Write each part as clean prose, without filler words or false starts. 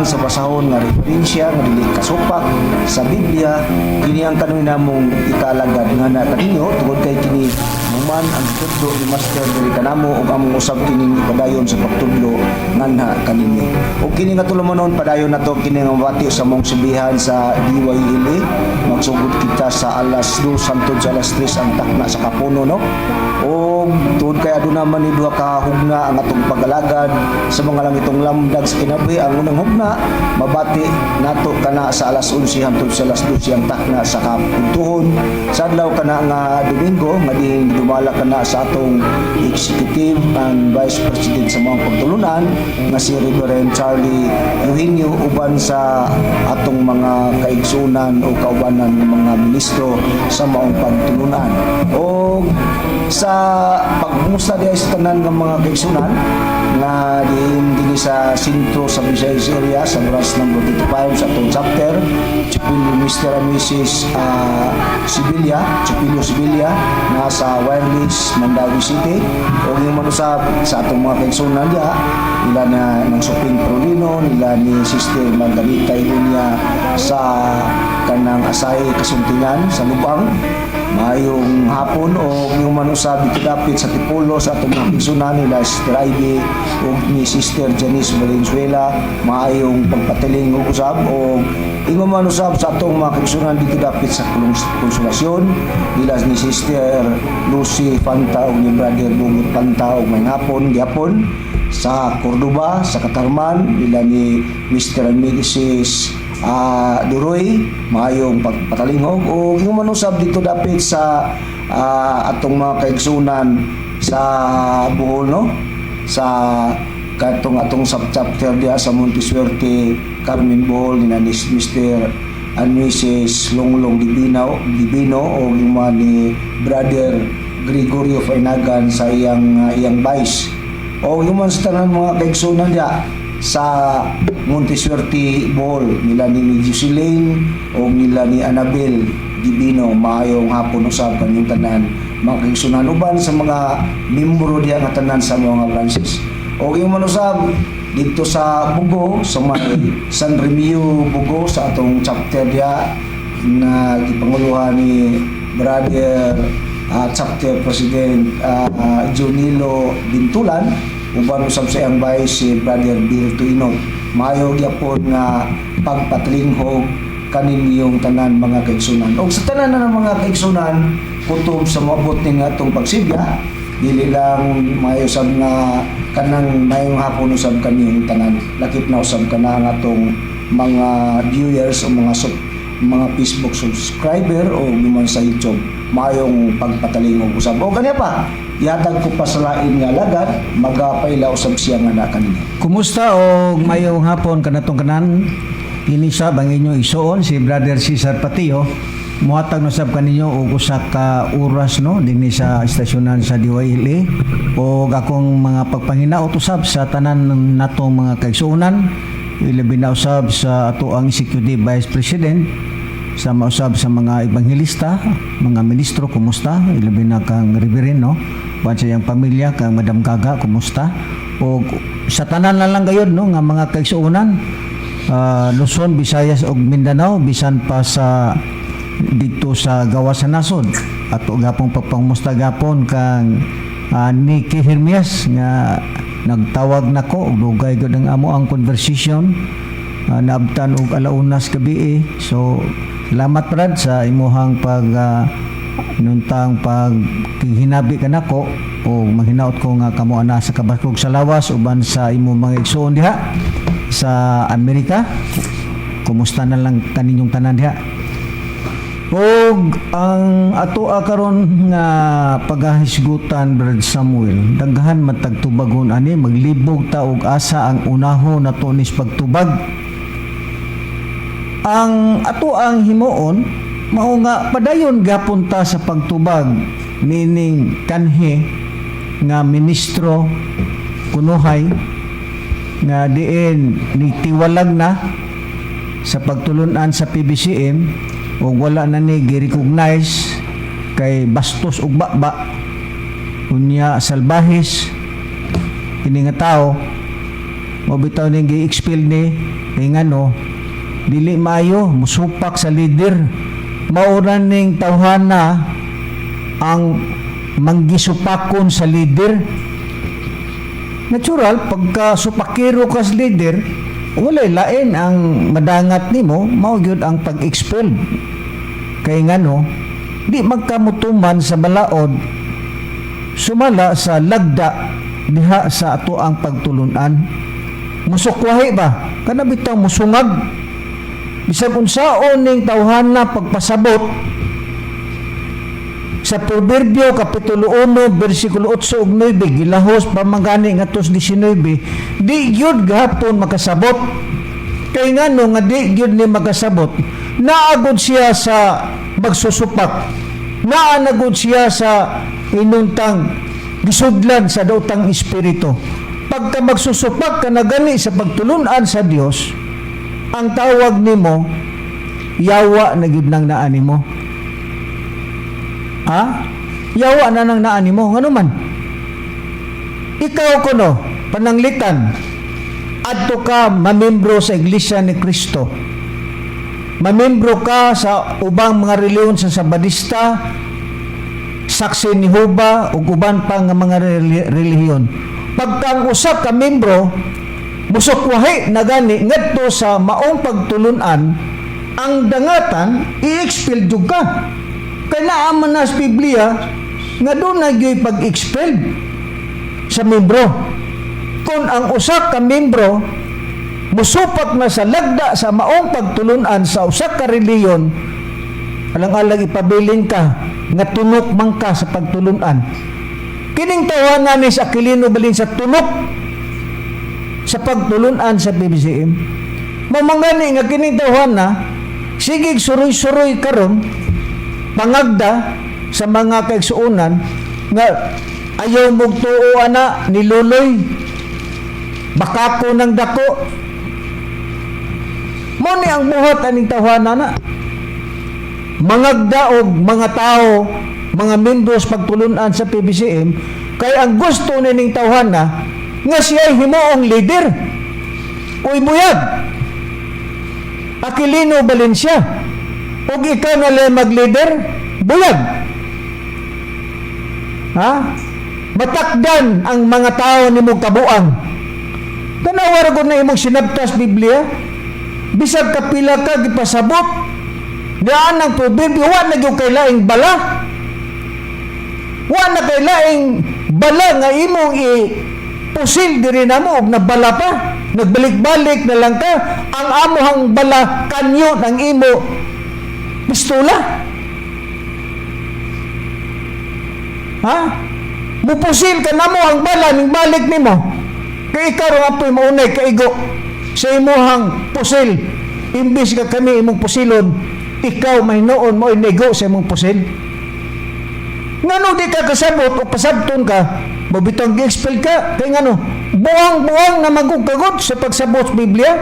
sa basahon nga referensya nga dili kasupak sa Biblia, kini ang kanuy namong ikalagad nga na kaninyo tungod kay kini man ang tudlo ni Master diri kanamo ug among usab kining padayon sa pagtudlo nganha kaninyo. Ug kini nga tulumanon padayon nato kini nga mabati sa mong sibihan sa DYLA. Magsugod kita sa alas 2 hangtod sa alas 3 ang takna sa Kapuno, no? O tuod kay aduna man ni duha ka hugna ang atong pagalagad sa mga langitong lamdag sa kinabuhi. Ang unang hugna mabati nato kana sa alas 11 hangtod sa alas 12 ang takna sa Kapuntuhon sa adlaw kana nga Domingo nga diin dumala kana sa atong executive and vice president sa mga pagtulunan nga si Reverend Charlie Eugenio uban sa atong mga kaigsunan o kaubanan ng mga ministro sa maong pagtulunan. O sa pagmusta diay sa tanan ng mga kaigsunan nga din sa sentro sa Visayas area sa branch number 25 sa atong chapter Chupilio Mr. and Mrs. Chupilio Sibilia na sa Wireless Mandawi City o yung manusab sa atong mga kaigsunan diya nila na ng Suping Prolino nila ni Sister Margarita Ilunya sa kanang Asay Kasuntingan sa Lubang. Mayong hapon o yung manusab dapit sa Tipolo sa atong mga kaigsunan nila Sister Ivy o ni Sister Janice Valenzuela. Mayong pagpatiling og usab o ingon manusab sa atong mga kaigsunan dito dapit sa Konsolasyon nila ni Sister Lucy Fanta o ni Brother Bungot Fanta o may hapon gyapon sa Cordoba sa Katarman nila ni Mr. and Mrs. Duroy, maayong pagpatalingog o yung manusab dito dapit sa atong mga kaigsunan sa Bohol, no? Sa atong subchapter diya sa Montisuerte, Carmen Bohol ni Mr. and Mrs. Longlong Divino o yung mga ni Brother Gregorio Fainagan sa iyang vice o yung mga sa tanan mga kaigsunan diya sa Montisuerte Bohol nila ni Jocelyn o nila ni Annabel Divino. Maayong hapon usab kanyang tanan mga kaigsunan uban sa mga membro diya nga tanan sa mga branches o yung manusab dito sa Bugo sa may San Remio Bugo sa atong chapter diya na gipanguluhan ni Brother Chapter President Junilo Bintulan uban usab sa iyang vice si Brother Bill Tuinot. Maayo gyapon nga pagpatlinghog kaninyong tanan mga kaigsunan. O sa tanan na ng mga kaigsunan kutob sa maabot ning atong pagsibya dili lang maayo sab nga kanang mayong hapon usab kaninyong tanan. Lakip na usab kana ang atong mga viewers o mga Facebook subscriber o naman sa YouTube. Mayong pagpatalingog usab. O kanya pa yatag ko pa sa lain nga lagad magapayla usab siya nga na kanina. Kumusta o mayong hapon kanatong kanan? Kini sab ang inyo isuon si Brother Cesar Patio. Muhatag na sab kaninyo og usa ka oras no dinhi sa istasyonan sa DYLA o akong mga pagpanginaot usab sa tanan natong mga kaigsuonan. Ilabi na usab sa ato ang Executive Vice President sa mausab sa mga ebanghelista, mga ministro, kumusta? Ilabi na kang Reverend, no? Buwan sa iyang pamilya, kang Madam Gaga, kumusta? O sa tanan na lang gayon, no? Nga mga kaigsuonan, Luzon, Visayas o Mindanao, bisan pa sa dito sa gawas sa nasod. At o gapong papangmusta gapon kang Nikki Hermias nga nagtawag nako og dugay gud ang amo ang conversation naabtan og alaunas gabi so salamat brad sa imuhang pag nuntang pag hinabi kanako o maghinaot ko nga kamo ana sa kabasog sa lawas uban sa imo mga igsuon diha sa Amerika. Kumusta na lang kaninyong tanan diha? Og ang ato karon nga pagahisgutan Brad Samuel daghan matagtubagon ani maglibog ta og asa ang unaho nato nis pagtubag. Ang ato ang himuon mao nga padayon gapon ta sa pagtubag meaning kanhi nga ministro kunuhay nga diin nitiwalag na sa pagtulunan sa PBCM o wala na ni gi-recognize kay bastos ug bakba unya salbahis kini nga tao mo bitaw ning gi-expel ni kay ngano dili maayo musupak sa leader. Maura ning tawhana ang manggisupakon sa leader. Natural, pagka supakiro ka sa leader, walay lain ang madangat nimo, mao gyud ang pag-expel. Kay ngano, di magkamutuman sa balaod, sumala sa lagda diha sa ato ang pagtulunan. Musukwahi ba? Kana bitaw musungag. Bisag unsaon ning tawhana pagpasabot sa Proverbio Kapitulo 1 bersikulo 8 ug 9 gilahos pa mangani ngadto 19 di gyud gahapon makasabot. Kay ngano nga di gyud ni makasabot, naagod siya sa magsusupak, naanagod siya sa inuntang gisudlan sa daotang espiritu. Pagka magsusupak ka na gani sa pagtulunan sa Dios, ang tawag nimo yawa na gyud nang naa nimo. Ha? Yawa na nang naa nimo ngano man. Ikaw kuno pananglitan adto ka mamembro sa Iglesia ni Kristo. Mamembro ka sa ubang mga reliyon sa Sabadista, Saksi ni Jehova ug uban pa nga mga relihiyon. Pagka ang usa ka membro musukwahi na gani ngadto sa maong pagtulunan, ang dangatan i-expel jud ka. Kaya naaman na sa Biblia nga doon nagyoy pag-expel sa membro. Kung ang usa ka membro musupak na sa lagda sa maong pagtulunan sa usa ka reliyon, alang-alang ipabilin ka nga tunok man ka sa pagtulunan. Kining tawanan ni sa Aquilino balin sa tunok sa pagtulunan sa PBCM. Mamangani nga kining tawanan sigig suroy-suroy karon pangagda sa mga kaigsuonan nga ayaw mong tuo ana ni Luloy bakako ng dako. Mo ni ang buhat aning tawhana na mangagda og mga tao, mga membros pagtulunan sa PBCM kay ang gusto nining tawhana nga siya himuong leader. Uy buyag Aquilino Valencia ug ikaw na lang mag-leader, buyag. Ha? Matakdan ang mga tao ni mong kabuang. Tanawar ko na imong sinabtas Biblia, bisag kapila ka gipasabot, daan ang Proverbio, wa na gyud kay laing bala. Wa na kay laing bala nga imong pusil diri namo og nabala pa. Nagbalik-balik na lang ka. Ang amohang bala kanyo ang imo pistola. Ha? Mupusil ka na mo ang bala ning balik nimo. Kay ikaw ra apoy maunay kaigo sa imong pusil. Imbis ka kami imong pusilon, ikaw may noon mo inego sa imong pusil. Ngano di ka kasabot o pasabton ka, mabitang gi-expel ka kay ngano? Buang-buang na magugkagot sa pagsabot sa Biblia.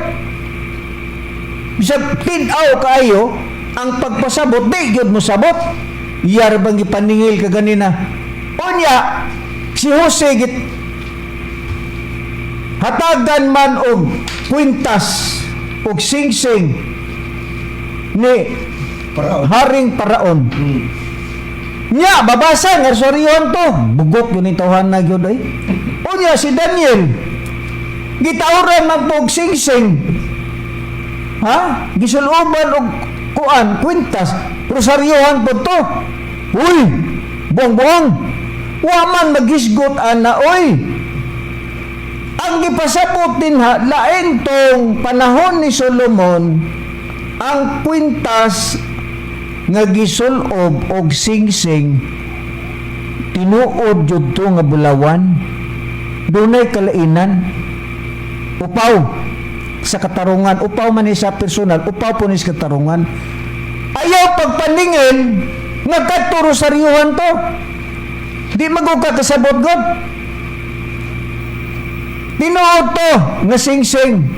Bisag tinaw kaayo ang pagpasabot, di gyud mo sabot. Iyar bang ipaningil ka ganina. Unya, si Jose git hatagan man og kwintas og singsing ni Haring Paraon. Nya, babasa nga soryon to. Bugok yun yung tawhan na gyud ay. Unya, si Daniel gitauran man pog singsing. Ha? Gisuluban og kuan, kwintas. Rosaryohan po to. Uy, buang-buang. Waman magisgot ana, oy. Ang gipasabot din ha, lain tong panahon ni Solomon, ang kwintas nga gisulob og singsing tinuod jud to nga bulawan. Dunay kalainan. Upaw sa katarungan, upaw man ni sa personal, upaw po ni sa katarungan. Ayaw pagpaningin nga kadto rosaryuhan to. Di magugka kasabot god. Tinuod to nga singsing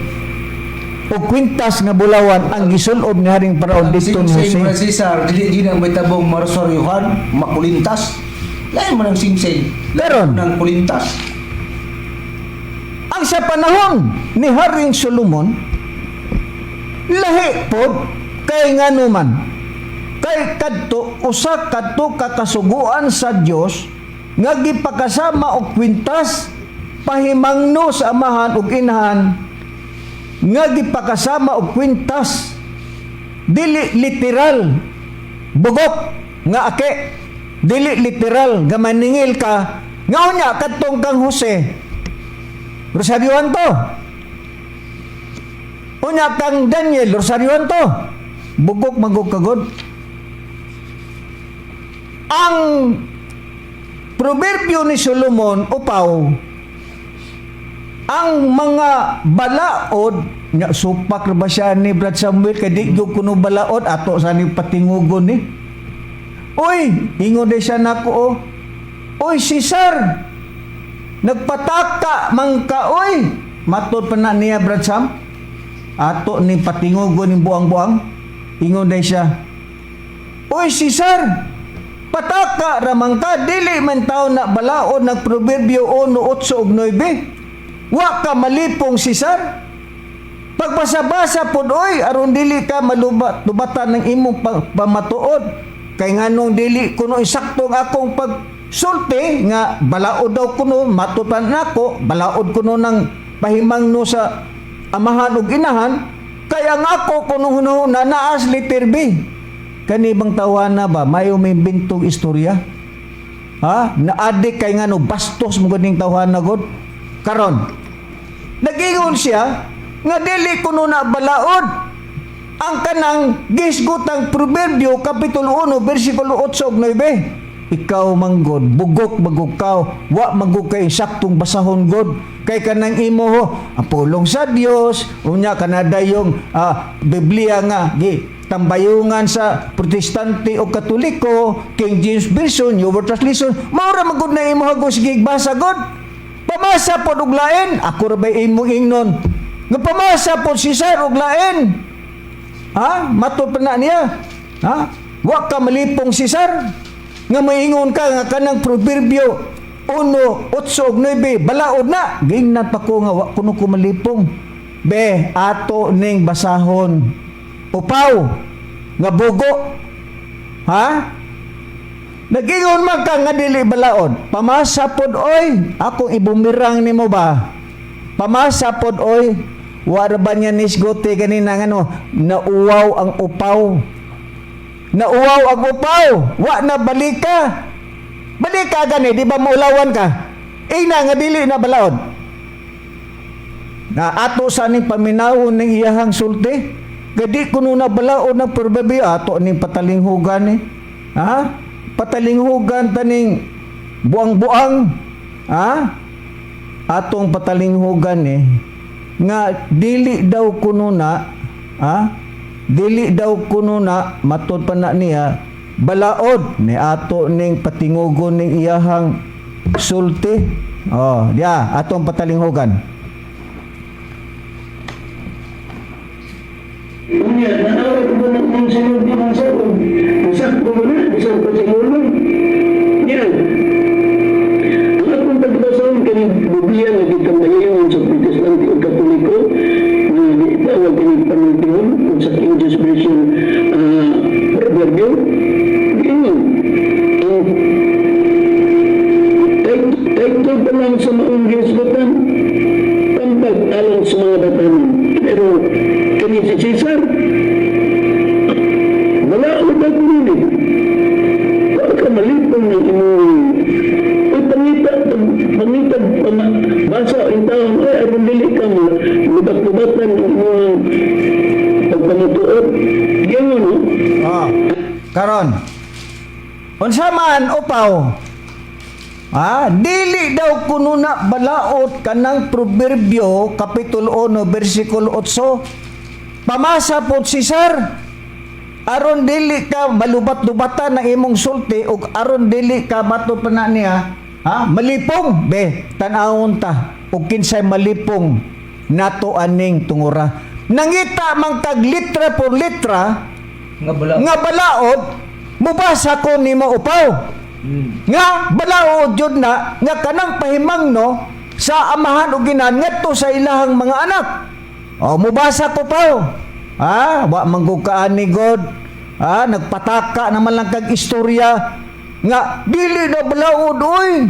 o kwintas nga bulawan ang gisulob ni Haring Paraon dito ni Jose. Singsing Cesar, dili na may tabong marosaryuhan, makulintas. Lain man ang singsing. Meron. Nang kulintas. Ang sa panahon ni Haring Solomon, lahi pod kay nganuman, kay kadto usa kadto kakasuguan sa Dios nga gipakasama og kwintas pahimangno sa amahan ug inahan, nga gipakasama og kwintas dili literal bugok nga ake, dili literal nga maningil ka nga unya kadtong kang Jose Rosarioan to, unya kang Daniel Rosarioan to, bugok magugkagod. Ang proberbio ni Solomon upaw, ang mga balaod nya supak na ba siya ni Brad Samuel kay di gyud kuno balaod ato sa ni patingugon ni. Oy, ingon de siya nako oh. Oy Cesar, nagpataka man ka oy. Matod pa na niya Brad Sam. Ato ni patingugon ni buang-buang. Ingon de siya. Oy Cesar, pataka ramang ka, dili man tao na balaod nagproberbio 1:8 ug 9. Wa ka malipong Cesar. Pagbasa-basa pod oy aron dili ka malubatan ng imong pamatuod. Kay nganong dili kuno insakto ang akong pagsulti nga balaod daw kuno matutan nako, balaod kuno ng pahimangno sa amahan ug inahan, kaya nga ako kuno hunahuna naas letter B. Kanibang tawana ba mayo may bintog istorya? Ha? Naadik kay ngano bastos mo ganing tawana god. Karon nagingon siya nga dili kuno na balaod ang kanang gisgutang proberbio kapitulo 1 bersikulo 8 ug 9. Ikaw manggod bugok magukaw, wa magug kay saktong basahon god, kay kanang imo ho ang pulong sa Dios unya kanada yung Biblia nga tambayungan sa Protestante o Katoliko, King James Version, New World Translation, maura magud na imo hagos gigbasa god. Pamasa pod og lain, ako ra bay imong ingnon. Nga pamasa pod si Cesar og lain. Ha? Matod pa na niya. Ha? Wa ka malipong si Cesar. Nga maingon ka nga kanang proverbio 1:8 ug 9 balaod na. Gingnan pa ko nga wa kuno ko malipong. Be ato ning basahon. Upaw nga bugo. Ha? Nagingon man ka nga dili balaod. Pamasa pod oy, akong ibumirang nimo ba? Pamasa pod oy. Wala ba niya nisgote kanina ano, nauwaw ang upaw. Nauwaw ang upaw. Wa na balika. Balika gani, di ba maulawan ka? Ina nga dili na balaod. Na ato sa ning paminawon ning iyahang sulti. Gadi kuno na balaod ng proberbio ato ning patalinghugan ni. Ha? Patalinghugan taning buang-buang. Ha? Atong patalinghugan ni nga dili daw kuno na, dili daw kuno na matod pa na niya balaod ni ato ning patingugon ning iyahang sulti. Oh, dia atong patalinghugan. Unya, nanawa ko ba ng sunod di man sa ko? Usak ko na, isang pasingulo. Yan. Ang akong pagbasaon kaning Biblia nga gitambayon sa Protestante o Katoliko na itawag kaning panultihon o sa King James Version proverbio. Ganyan. Kahit pa lang sa maong gisgutan, tambag alang sa mga batanan. Pero kani si Cesar, wala o nagmuli. Baka malipong ng imong pangitag basa ang taong ay aron dili ka mo lubat-lubatan ng imong pagpanutuot. Ganyan no? Karon. Unsa man upaw? Dili daw kuno na balaod kanang proverbio kapitulo 1 bersikulo 8. Pamasa pod si Cesar. Aron dili ka malubat-lubatan ng imong sulti ug aron dili ka bato pa na niya, malipong be tan-awon ta ug kinsay malipong nato aning tungura. Nangita man kag litra por litra nga balaod mubasa ko nimo upaw. Nga balaod jud na nga kanang pahimangno sa amahan ug inahan ngadto sa ilahang mga anak. O mubasa ko pa. Wa manggugkaan ni God. Nagpataka naman lang kag istorya nga dili na balaod oy.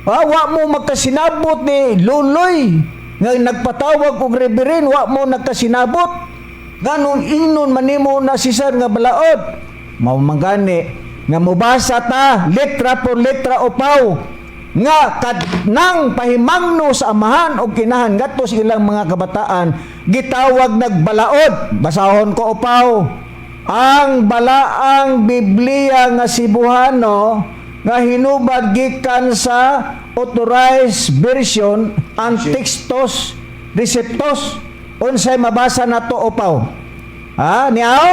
Wa mo magkasinabot ni Luloy nga nagpatawag og reverend, wa mo nagkasinabot. Ganong inon manimo na si sir nga balaod. Mao mangani nga mubasa ta letra por letra upaw nga kadnang pahimangno sa amahan o kinahan ngadto sa ilang mga kabataan gitawag nagbalaod. Basahon ko upaw. Ang balaang Biblia nga Cebuano nga hinubad gikan sa authorized version ang textos receptos unsay mabasa nato upaw. Niaw?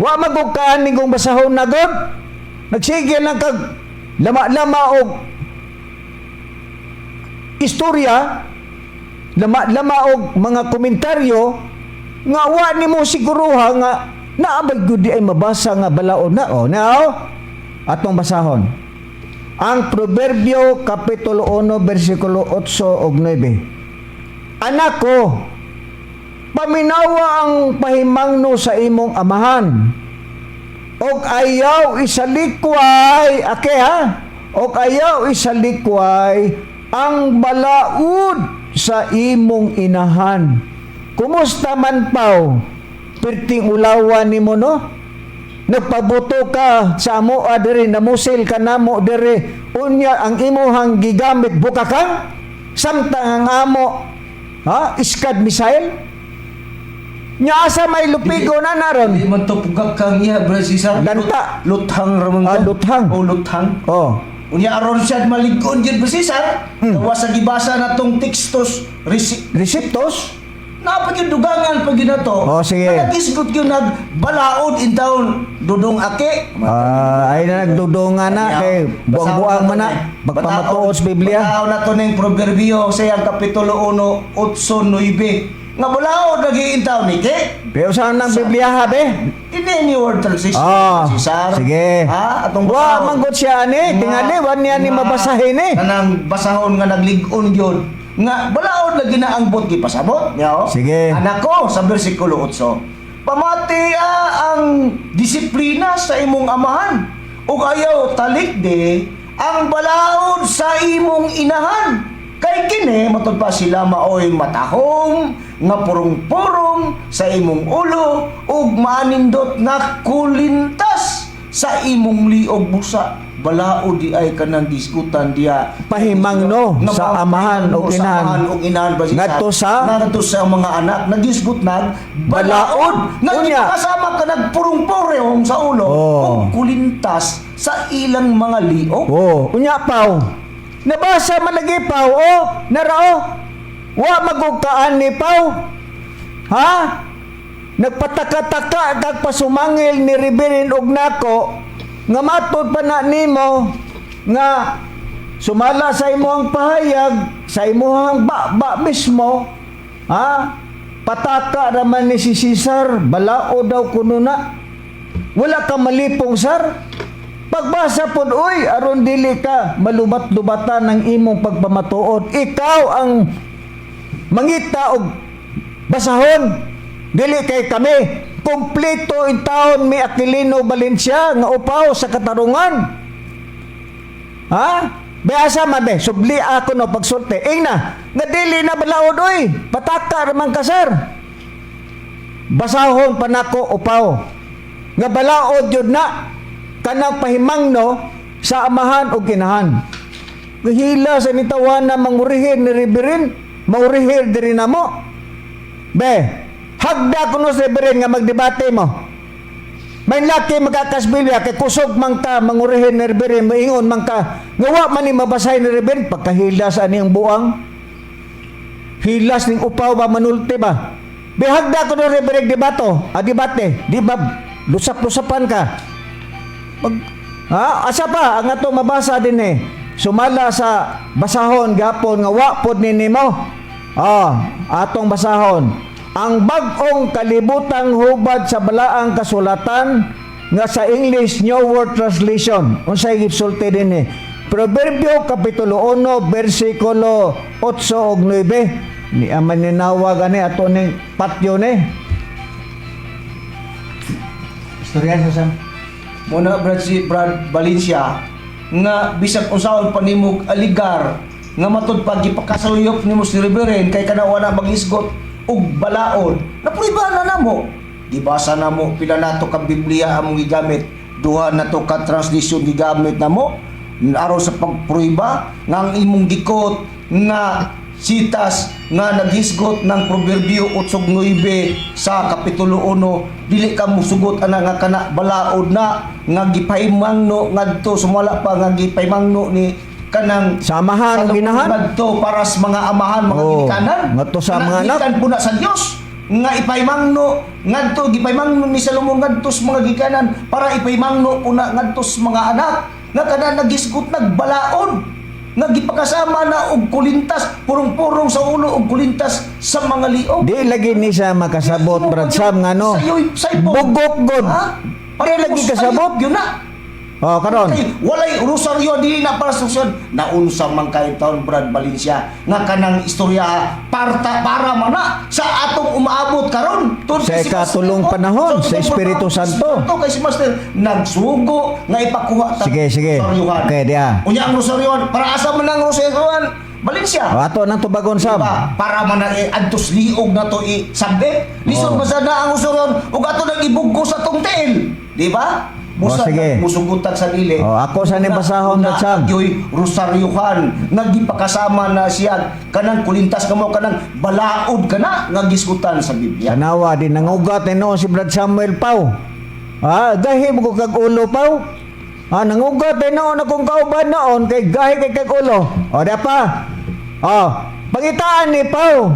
Wa magugkaan ning kung basahon na God. Nagsige lang kag lama-lama og istorya, lama-lama og mga komentaryo nga wa nimo siguruha nga naabay gud ay mabasa nga balaod na. Now, atong basahon. Ang Proverbio Kapitulo 1, versikulo 8 ug 9. Anak ko, paminawa ang pahimangno sa imong amahan. Og ayaw isalikway, og ayaw isalikway ang balaod sa imong inahan. Kumusta man paw? Perting ulawan nimo no? Nagpabuto ka sa amo adiri, namusil ka namo diri. Unya ang imuhang gigamit bukakang samtang ang amo iskad missile. Nya asa may lupigo na naron. Di man to pugak kang iya, Brad Cesar. Ganta. Luthang ramon ko. Luthang. Luthang. Unya aron siya maligon gyud, Brad Cesar. Gawa sa gibasa natong textos Resiptos? napagidugangan pag ginato. Sige. Nagisgot gyud nagbalaod in town dudong ake. Ay na nagdudungan na kay buang-buang man na pagpamatuod sa Biblia. Bataw na to ning Proverbio sa iyang kapitulo 1, 8, 9. Nga balaod lagi in town ni ke. Pero saan ng Biblia be? Ini word translation. Cesar. Sige. Atong wa manggot siya ani, tingali wa niya ni mabasahin ni. Kanang basahon nga nagligon gyud. Nga balaod lagi na ang bot gipasabot. Sige. Anak ko sa bersikulo 8. Pamatia ang disiplina sa imong amahan. Ug ayaw talikde ang balaod sa imong inahan. Kay kini matod pa sila maoy matahom nga purong-purong sa imong ulo ug maanindot nga kulintas sa imong liog busa. Balaod di ay kanang diskutan diya Pahimangno sa amahan o inahan. Ngadto sa mga anak nagisgot nag balaod nga Unya. kasama ka nagpurong-purong sa ulo ug kulintas sa ilang mga liog. Unya paw. Nabasa malagi paw, narao. Wa magugkaan ni paw. Nagpataka-taka kag pasumangil ni Reverend og nako nga matod pa na nimo nga sumala sa imong pahayag sa imong ba mismo, pataka raman ni si Cesar, balao daw kuno na. Wala ka malipong sir. Pagbasa pod aron dili ka malubat-lubatan ng imong pagpamatuod. Ikaw ang mangita og basahon. Dili kay kami. Kompleto in taon mi Aquilino Valencia nga upaw sa katarungan. Beasa man be, subli ako no pagsulti. Ingna, nga dili na balaod pataka raman ka sir. Basahon pa nako upaw. Nga balaod jud na kanang pahimangno sa amahan o kinahan. Hila sa nitawan na mangurihin ni Reverend, maurihir diri na mo. Hagda kuno sa Reverend nga magdebate mo. May laki magkakasbilya kay kusog man ka mangurihin ni Reverend, maingon man ka ngawa man ni mabasay ni Reverend pagkahilas ani ang buang. Hilas ning upaw ba manulti ba? Hagda kuno Reverend debate, di ba lusap-lusapan ka? Asa pa ang ato mabasa din sumala sa basahon gapon nga wa pod nimo. Atong basahon ang bag-ong kalibutang hubad sa balaang kasulatan nga sa English New World Translation unsay gisulti din Proverbio Kapitulo 1, versikulo 8 ug 9. Ni aman ninawag ani ato ning patyo ni. Istorya sa Sam. Muna Brad Valencia nga bisag unsaon pa nimog aligar nga matud pag ipakasaluyop nimo si Reverend kay kana wala magisgot og balaod. Napruiba na namo. Gibasa namo pila nato ka Biblia among gigamit. Duha na to ka translation gigamit namo aron sa pagpruiba nga ang imong gikot nga sitas nga naghisgot ng Proverbio 8:9 sa Kapitulo 1 dili ka musugot ana nga kana balaod na nga gipahimangno ngadto sumala pa nga gipahimangno ni kanang Samahan ginahan. ngadto para sa mga amahan mga Oo, ginikanan ngadto sa mga anak. gikan po na sa Dios nga ipahimangno ngadto gipahimangno ni Salomon ngadto sa mga gikanan para ipahimangno po na ngadto sa mga anak nga kana nagisgot nagbalaod nga gipakasama na og kulintas purong-purong sa ulo og kulintas sa mga liog. Di lagi ni siya makasabot Brad Sam nga no. Bugok god. Di lagi kasabot. Yun na. Oh, karon. Kay walay rosaryo dili na para sa susunod. Naunsa man kay taon Brad Valencia nga kanang istorya para mana sa atong umaabot karon tungod Sa kay si ikatulong Master, panahon, sa sa Espiritu Santo. Kay si Master nagsugo nga ipakuha ta. Sige. rosaryohan. Okay, dia. Unya ang rosaryohan para asa man ang rosaryohan Valencia. O, ato nang tubagon Sam. Diba? Para man na adtos liog na to sabit. Lisod Oh. ba sana ang usuryon ug ato nang ibuggo sa tong tiil. Di ba? Musa sige. musugutan sa dili. Oh, ako sa ni basahon na Sam. Gyoy rosaryuhan nga gipakasama na siya kanang kulintas kamo kanang balaod kana nga gisgutan sa Biblia. Tanawa din nangugat ni noon si Brad Samuel Pau. Gahi mo ko kag ulo Pau. Nangugat ni noon akong kauban noon kay gahi kay kag ulo. O da pa. Pangitaan ni Pau.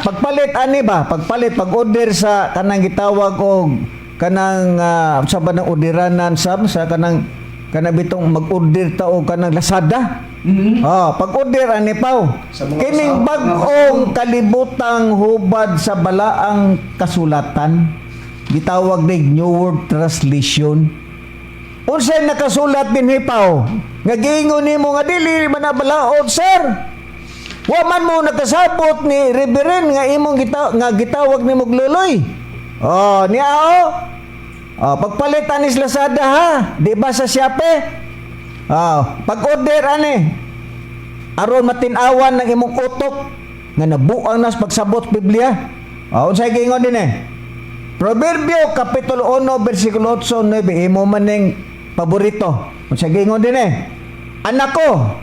Pagpalit ani ba? Pagpalit pag-order sa kanang gitawag og kanang sa banang orderanan sa kanang bitong mag-order ta og kanang Lazada. Pag-order ani Pau. Sa mga Kining bag-ong kalibutang hubad sa balaang kasulatan gitawag ni New World Translation. Unsay nakasulat din Pau? Nga giingon nimo nga dili man na balaod, sir. Wa man mo nakasabot ni Reverend nga imong gitawag nimo gluloy. Pagpalit anis Lazada ha. Di ba sa Shopee? Pag-order ani. Aron matinawan ng imong utok nga nabuang nas pagsabot Biblia. Unsay giingon din Proverbio Kapitulo 1 versikulo 8 9 imo maning paborito. Unsay giingon din Anak ko,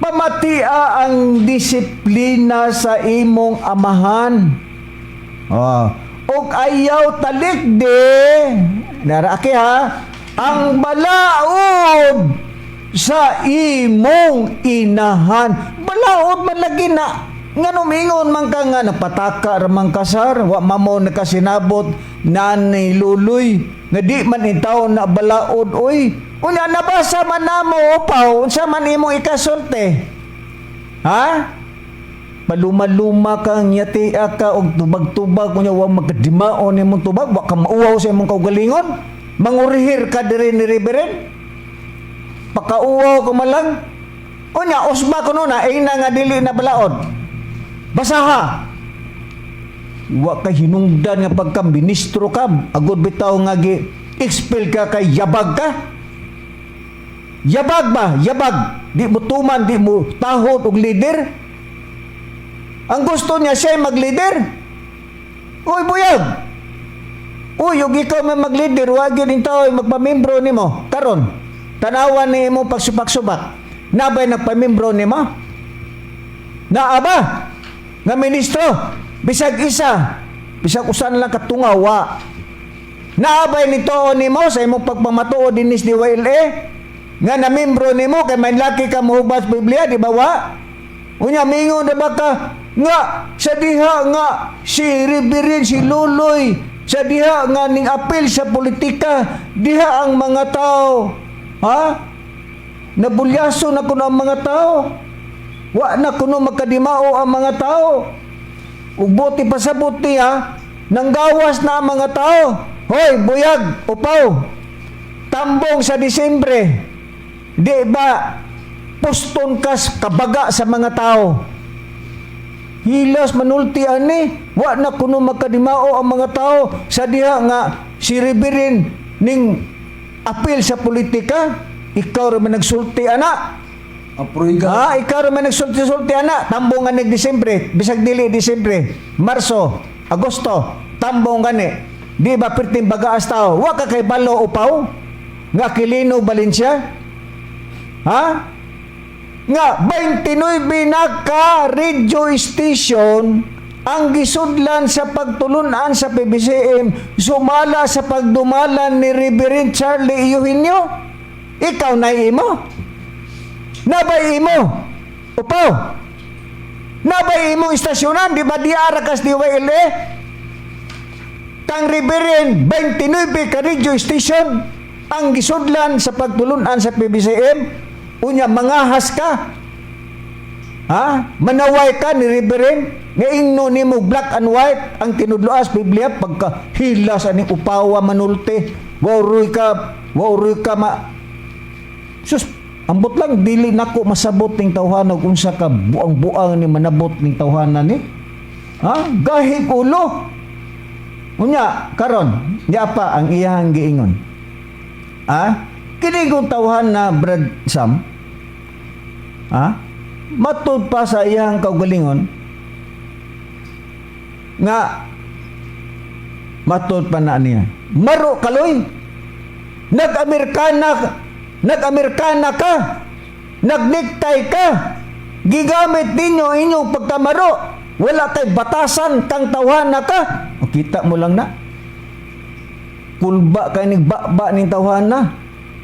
pamatia ang disiplina sa imong amahan. Og ayaw talikde naraki ha ang balaod sa imong inahan. Balaod man lagi na nga numingon man ka nga napataka ramang kasar wa mamo nakasinabot nanay luloy nga di man itaw na balaod oy. Unya nabasa man namo Pau unsa man imong ikasulti. Paluma-luma kang yatia ka og tubag-tubag kunya wa magkadimaon imong tubag wa ka mauwaw sa imong kaugalingon. Mangurihir ka diri ni Reverend. Pakauwaw ka malang. Unya usba kuno na ina nga dili na balaod. Basaha. Wa ka hinungdan nga pagka-ministro ka. Agod bitaw nga gi-expel ka kay yabag ka. Yabag ba? Yabag. Di mo tuman, di mo tahod og leader. Ang gusto niya siya mag-leader. Uy, buyag. Uy, yung ikaw may mag-leader, wag yun yung tao magpamimbro ni mo. Karon, tanawan ni mo pagsubak-subak. Nabay nagpamimbro ni mo? Naaba? Nga ministro, bisag isa, bisag usan lang katungawa. Naabay nito ni mo sa imong pagpamatuo dinis di WLA nga na membro nimo kay may laki ka mohubas Biblia di ba wa? Unya mingon na ba ka nga sa diha nga si Reverend si Luloy sa diha nga ning apil sa politika diha ang mga tao nabulyaso na kuno ang mga tao. Wa na kuno magkadimao ang mga tao. Ug buti pa sa buti nanggawas na ang mga tao. Hoy, buyag, upaw. Tambong sa Disyembre. Di ba Poston kas kabaga sa mga tao. Hilas manulti ani, wa na kuno makadimao ang mga tao sa diha nga si Riberin ning apil sa politika. Ikaw ra man nagsulti ana. Aproiga. Ikaw ra man nagsulti-sulti ana. Tambong nga ni Disyembre, bisag dili Disyembre, Marso, Agosto, tambong gani. Di ba perting bagaas tao? Wa ka kay balo upaw? Nga Aquilino Valencia? Ha? Nga 29 na ka radio station ang gisudlan sa pagtulunan sa PBCM sumala sa pagdumalan ni Reverend Charlie Eugenio. Ikaw na imo? Nabay imo? Upaw? Nabay imo istasyonan? Di ba di arakas di WLA? Kang Reverend 29 ka radio station ang gisudlan sa pagtulunan sa PBCM. Unya, mangahas ka. Ha? Manaway ka ni Reverend. Nga ingno ni mo black and white ang tinudloas Biblia pagka hilas ani upawa manulti. Wauroy ka sus, ambot lang dili nako masabot ning tawhana kung sa ka buang-buang ni manabot ning tawhana ni. Ha? Gahig ulo. Unya, karon, di apa ang iyang giingon? Ha? Kini kong tawhan na Brad Sam, matud pa sa iyang kaugalingon, nga, matud pa na niya. Maro kaloy, nag-Amerikana ka, nagniktay ka, gigamit ninyo inyong pagkamaro, wala kay batasan kang tawhan na ka. O, kita mo lang na. Kulba kay nigbaba ning tawhan na.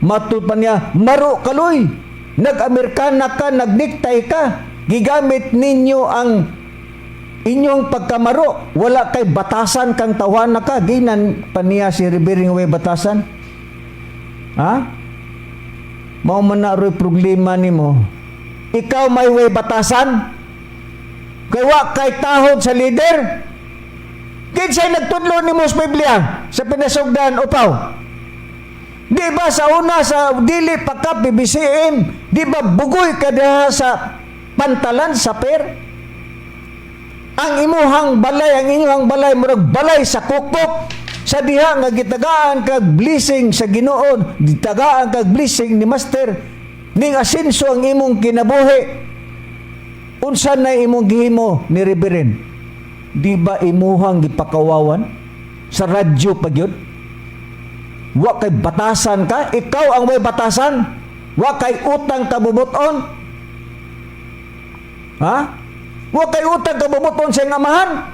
Matud pa niya, maro kaloy, nag-Amerikana ka, nagniktay ka, gigamit ninyo ang inyong pagkamaro, wala kay batasan kang tawana ka. Ginan pa niya si Ribering way batasan. Ha? Mao man na ro'y problema nimo. Ikaw may way batasan? Kay wa kay tahod sa leader? Kinsay nagtudlo nimo sa Biblia sa pinasugdan upaw? Di ba sa una sa dili pa ka PBCM, di ba bugoy ka diha sa pantalan sa per? Ang inyong balay murag balay sa kukpok sa diha nga gitagaan kag blessing sa Ginoo, gitagaan kag blessing ni Master ning asenso ang imong kinabuhi. Unsa na imong gihimo ni Reverend? Di ba imuhang gipakawawan sa radyo pa gyud? Wa kay batasan ka, ikaw ang may batasan. Wa kay utang ka bubuton. Ha? Wa kay utang ka bubuton sa ngamahan.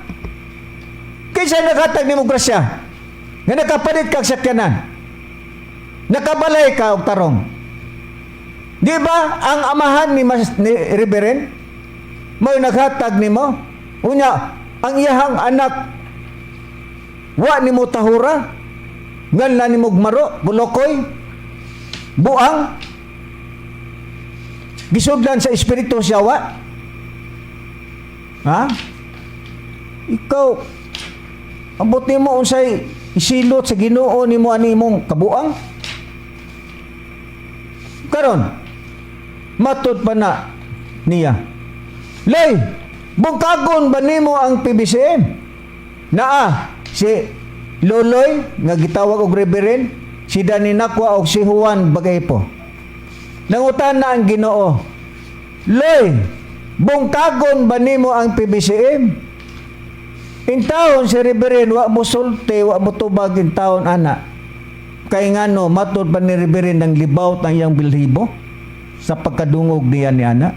Kinsa naghatag nimo grasya? Nga nakapalit kag sakyanan. Nakabalay ka og tarong. Di ba ang amahan ni Reverend mo naghatag nimo? Unya, ang iyahang anak wa nimo tahura. Ngan na ni mugmaro, bulokoy, buang, gisudlan sa espiritu siyawa. Ha? Ikaw, abot nimo unsay isilot sa Ginoo nimo ani mong kabuang? Karon, matud pa na niya. Lay, bungkagon ba nimo ang PBCM? Naa, si Loloy, nga gitawag og Reverend, si Dani Nakwa og si Juan Bagaypo. Nangutan na ang Ginoo, Loy, bungkagon ba nimo ang PBCM? In taon si Reverend, wa mo sulti, wa mo tubag in taon, ana. Kay ngano, matod pa ni Reverend ang libaw ang iyang bilhibo sa pagkadungog niya ni ana.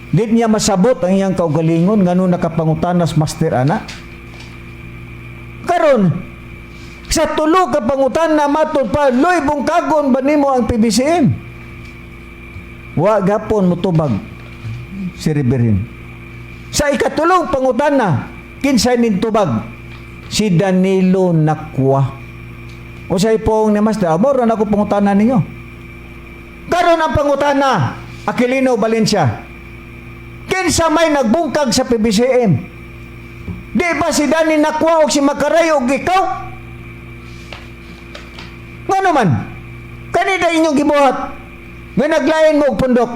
Di niya masabot ang iyang kaugalingon, ngano nakapangutanas Master ana. Karon sa tulo ka pangutan na matod pa, Loy, bungkagon ba nimo ang PBCM? Wa gapon mo tubag si Reverend. Sa ikatulong pangutan na, kinsay nin tubag? Si Danilo Nakwa. O sa ipong ni Master, amor na ako pangutan na ninyo. Karon ang pangutan na, Aquilino Valencia. Kinsa may nagbungkag sa PBCM? Di ba si Dani Nakwa o si Makaray o ikaw? Nga naman, kanina inyong gibuhat, nga naglain mo og pundok,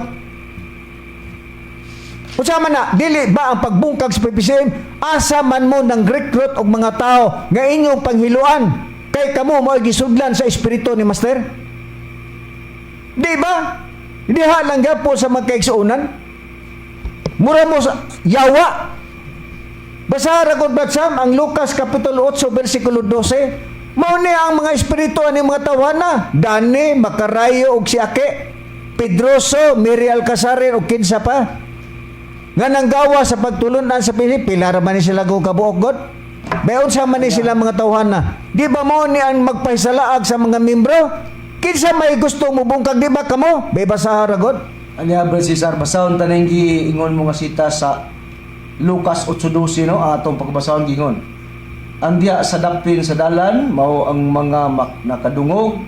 Unsa man na, dili ba ang pagbungkag sa PBCM asa man mo ng recruit og mga tao nga inyong panghiluan kay kamo mo gisudlan sa espiritu ni Master? Di ba? Diha lang gapo sa magkaigsuunan. Mura mo sa yawa. Basa ra gud Sam ang Lucas kapitulo 8 bersikulo 12. Mao ni ang mga espiritu ani mga tawana, Dani, Macarayo ug si Ake, Pedroso, Miri Alcasarin ug kinsa pa. Nga nanggawa sa pagtulunan sa Pilipila ra man ni sila go kabuok god. Bayon sa man ni sila mga tawhana. Di ba mo ni ang magpahisalaag sa mga membro? Kinsa may gusto mo bungkag di ba kamo? Bay basa ra god. Anya Brad Cesar, basahon tanang giingon mo nga sita sa Lucas 8:12 no, atong pagbasahon gingon. Ang diya sa dapin sa dalan mao ang mga nakadungog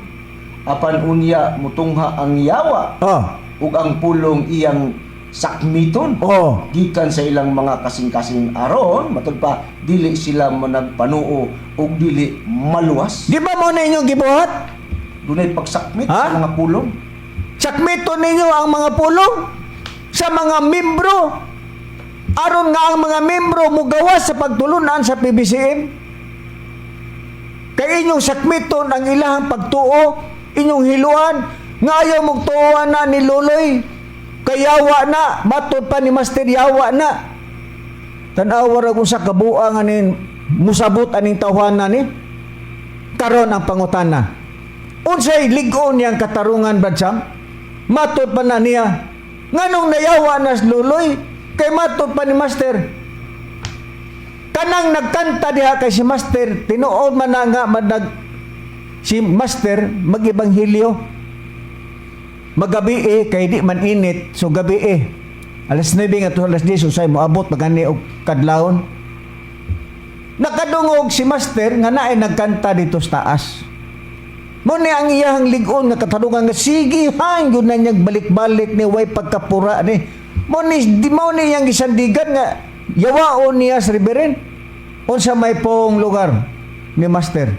apan unya mutungha ang yawa Oh. ug ang pulong iyang sakmiton Oh. gikan sa ilang mga kasing-kasing aron matud pa dili sila managpanuo ug dili maluwas. Di ba mo na inyong gibuhat? Dunay pagsakmit Ha? sa mga pulong. Sakmito ninyo ang mga pulong sa mga membro. Aron nga ang mga membro mugawas sa pagtulunan sa PBCM. Kay inyong sakmiton ang ilahang pagtuo, inyong hiluan, nga ayaw magtuoan na ni Luloy. Kayawa na, matod pa ni Master yawa na. Tanawa ra kung sa kabuang anin, musabot aning tawhanan ni. Karon ang pangutana. Unsay ligon niyang katarungan, Brad Sam? Matod pa na niya. Nganong nayawa na si Luloy? Kay matod pa ni Master. Kanang nagkanta diha kay si Master, tinuod man na nga si Master mag-ibanghilyo. Magabi kay di man init, so gabi alas 9 nga to alas 10 usay moabot magani og kadlawon. Nakadungog si Master nga naay nagkanta dito sa taas. Mo ni ang iyang ligon nga katarungan nga sige hangyo na niyang balik-balik ni way pagkapura ni. Mo ni yang gisandigan nga yawaon niya sa Riberen. Unsa may pong lugar ni Master.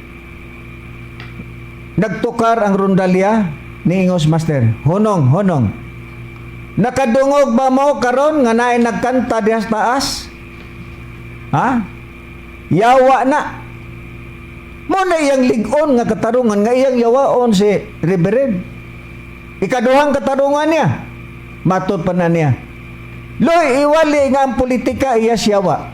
Nagtukar ang rondalya ni Ingos Master. Honong. Nakadungog ba mo karon nga naay nagkanta diha sa taas? Ha? Yawa na. Mo na iyang ligon nga katarungan nga iyang yawaon si Reverend. Ikaduhang katarungan niya. Matod pa na niya. Loy, iwali nga ang politika iya siyawa.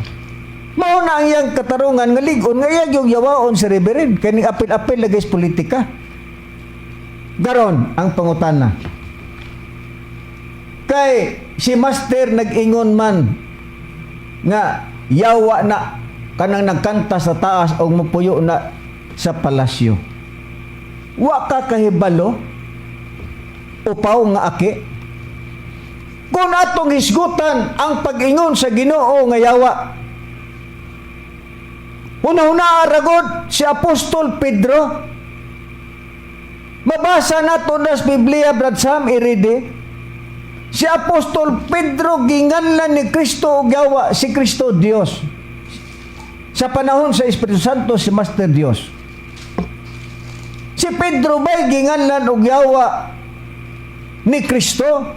Mao na ang iyang katarungan nga ligon nga iyang yung yawaon si Reverend. Kani apil-apil lagi sa politika. Garon ang pangutana. Kay si Master nag-ingon man nga yawa na kanang nagkanta sa taas o mapuyo na sa palasyo. Wa ka kahibalo upaw nga aki. Kung atong hisgutan ang pag-ingon sa Ginoo nga yawa. Una-una aragod si Apostol Pedro. Mabasa nato na sa Biblia, Brad Sam, iridi. Si Apostol Pedro ginganlan ni Kristo og yawa, si Kristo Dios. Sa panahon sa Espiritu Santo si Master Dios. Si Pedro ba'y ginganlan og yawa ni Kristo?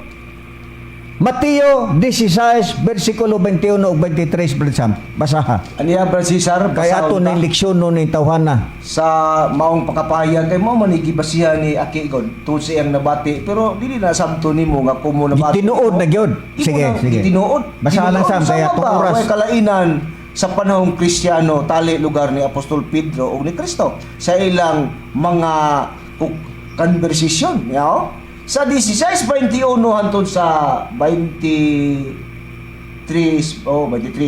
Mateo 16 versikulo 21 ug 23 Brad Sam. Basaha. Aniya Brad Cesar, Kay ato na leksyon no ni tawhana. sa maong pakapahayag kay mo manigibasihan ni Aki God tungod sa iyang nabati pero dili na sabto nimo nga kumo nabati. Gitinuod na gyud. Sige. Gitinuod. Basaha lang Sam kaya Sama tong ba? oras. May kalainan sa panahong Kristiyano tali lugar ni Apostol Pedro ug ni Kristo sa ilang mga konversasyon, yaw. Sa 16:21 hangtod sa 23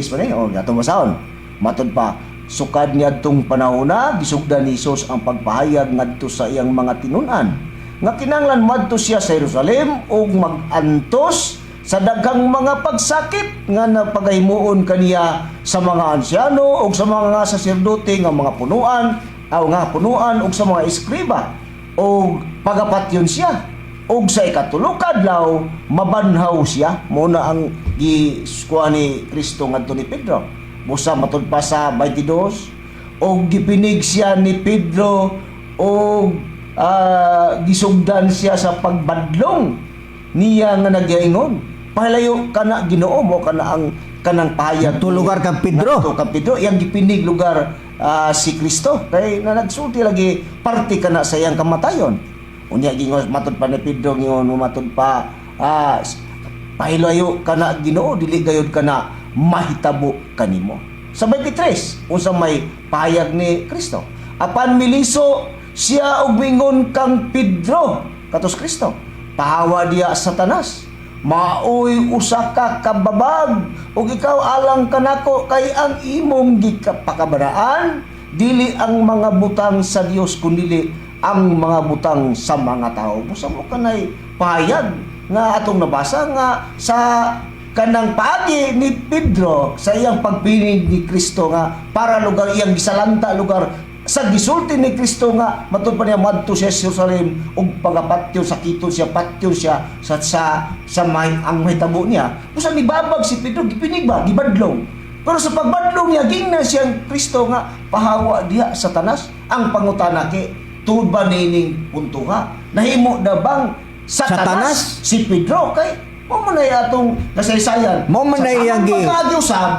pa ni atong basahon. Matod pa sukad niadtong panahona gisugdan ni Hesus ang pagpahayag ngadto sa iyang mga tinun-an nga kinahanglan madto siya sa Jerusalem ug mag-antos sa daghang mga pagsakit nga napagahimuon kaniya sa mga ansyano ug sa mga saserdote nga mga punuan ug sa mga eskriba ug pagapatyon siya ug sa ikatulo kadlaw mabanhaw siya. Muna ang giskuha ni Kristo ngadto ni Pedro busa matud pa sa 22 ug gipinig siya ni Pedro ug gisugdan siya sa pagbadlong niya nga nagyaingon pahilayo kana Ginoo mo kana ang kanang pahayag Ngadto lugar kang Pedro. Ngadto kang Pedro yang gipinig lugar si Kristo kay na nagsulti lagi parte kana sa iyang kamatayon. Unya gingon matud pa ni Pedro gingon matud pa pahilayo kana Ginoo dili gayud kana mahitabo kanimo. Sa 23 unsa may pahayag ni Kristo. Apan miliso siya og mingon kang Pedro katos Kristo. Pahawa diya Satanas. Maoy usa ka kababag ug ikaw alang kanako kay ang imong gikapakabaraan dili ang mga butang sa Dios kundi ang mga butang sa mga tao. Busa mo kanay pahayag nga atong nabasa nga sa kanang paagi ni Pedro sa iyang pagpinig ni Kristo nga para lugar iyang gisalanta lugar sa gisulti ni Kristo nga matud pa niya madto siya sa Jerusalem ug pagapatyon sa kiton siya patyon siya sa may ang mahitabo niya busa nibabag si Pedro gipinig ba gibadlong pero sa pagbadlong niya gingna siyang Kristo nga pahawa diha Satanas ang pangutana kay tuod ba nining punto nga nahimo na bang Satanas si Pedro kay mo man ay atong kasaysayan Mo man ay ang yagi. pag-agyusab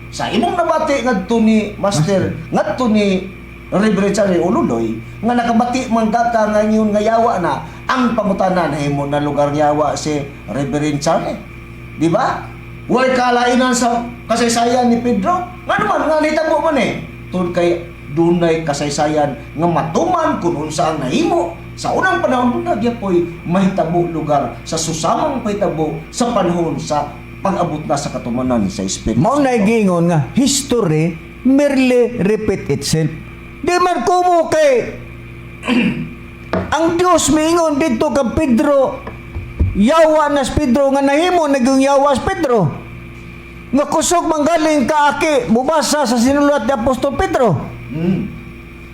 sa imong nabati ngadto ni Master ngadto ni Reverend Charlie Ululoy nga nakabati man ka nga ngayon nga yawa na ang pangutanan himo na lugar yawa si Reverend Charlie. Di ba? Way kalainan sa kasaysayan ni Pedro. Nga naman nga nitabo man tungod kay dunay kasaysayan nga matuman kung unsa ang nahimo sa unang panahon nagya po'y mahitabo lugar sa susamang mahitabo sa panahon sa pag-abot na sa katumanan sa Espiritu. Mao na gingon nga history merely repeat itself. Di man kumo kay ang Dios mingon dito kang Pedro yawa na si Pedro nga nahimo naging yawa si Pedro nga kusog manggaling kaaki mubasa sa sinulat ni Apostol Pedro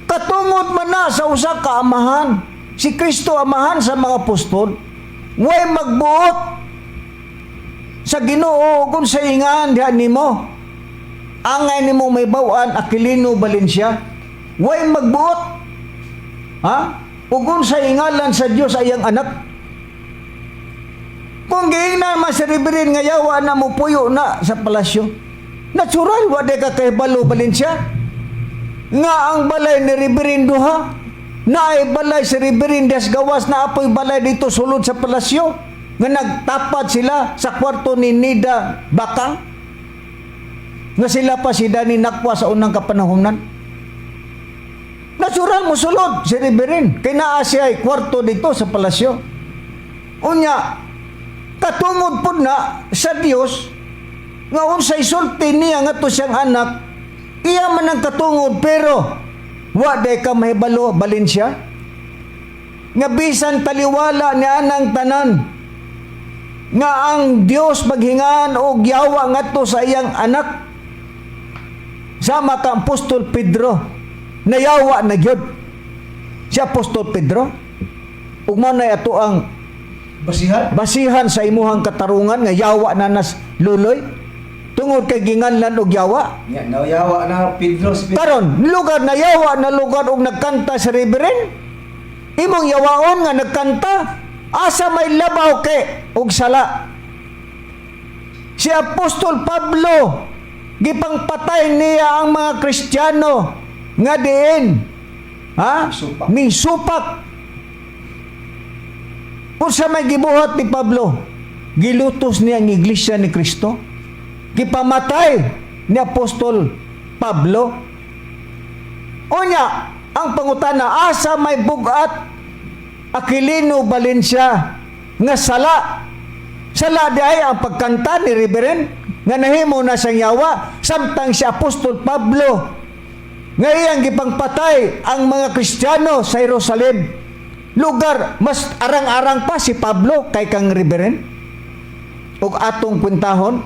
katungod man na sa usa ka amahan si Kristo amahan sa mga apostol way magbuot sa Ginoo kung sa ingan diha nimo angay nimo may bawan Aquilino Valencia way magbuot ha ug sa ingalan sa Dios ayang anak kung giingnan man sa Reverend nga yawa na mo puyo na sa palasyo natural wa de ka kay Balo Valencia nga ang balay ni Reverend duha na ay balay si Reverend Diaz Gawas na apoy balay dito sulod sa palasyo nga nagtapad sila sa kwarto ni Nida Bakang nga sila pa si Dani Nakwa sa unang kapanahonan. Natural mo sulod si Reverend kay naa siya ay kwarto dito sa palasyo. Unya katungod pud na sa Dios nga unsay sulti niya nga to siyang anak iya man ang katungod pero wa day ka mahibalo Valencia nga bisan taliwala ni anang tanan nga ang Dios maghingan og yawa ngadto sa iyang anak sama ka Apostol Pedro nayawa na gyud si Apostol Pedro ug mao na ato ang basihan sa imuhang katarungan nga yawa na nas luloy tungod kay ginganlan og yawa Ya, nayawa na Pedro si Pedro. karon lugar na yawa na lugar og nagkanta sa Reverend imong yawaon nga nagkanta asa may labaw kay og sala si Apostol Pablo gipangpatay niya ang mga Kristiyano nga diin Misupak. misupak kung sa may gibuhat ni Pablo gilutos niya ang iglesia ni Kristo gipamatay ni Apostol Pablo unya ang pangutana asa may bugat Aquilino Valencia nga sala di ay ang pagkanta ni Reverend nga nahimo na siyang yawa samtang si Apostol Pablo nga iyang gipangpatay ang mga Kristiyano sa Jerusalem lugar mas arang-arang pa si Pablo kay kang Reverend ug atong kwentahon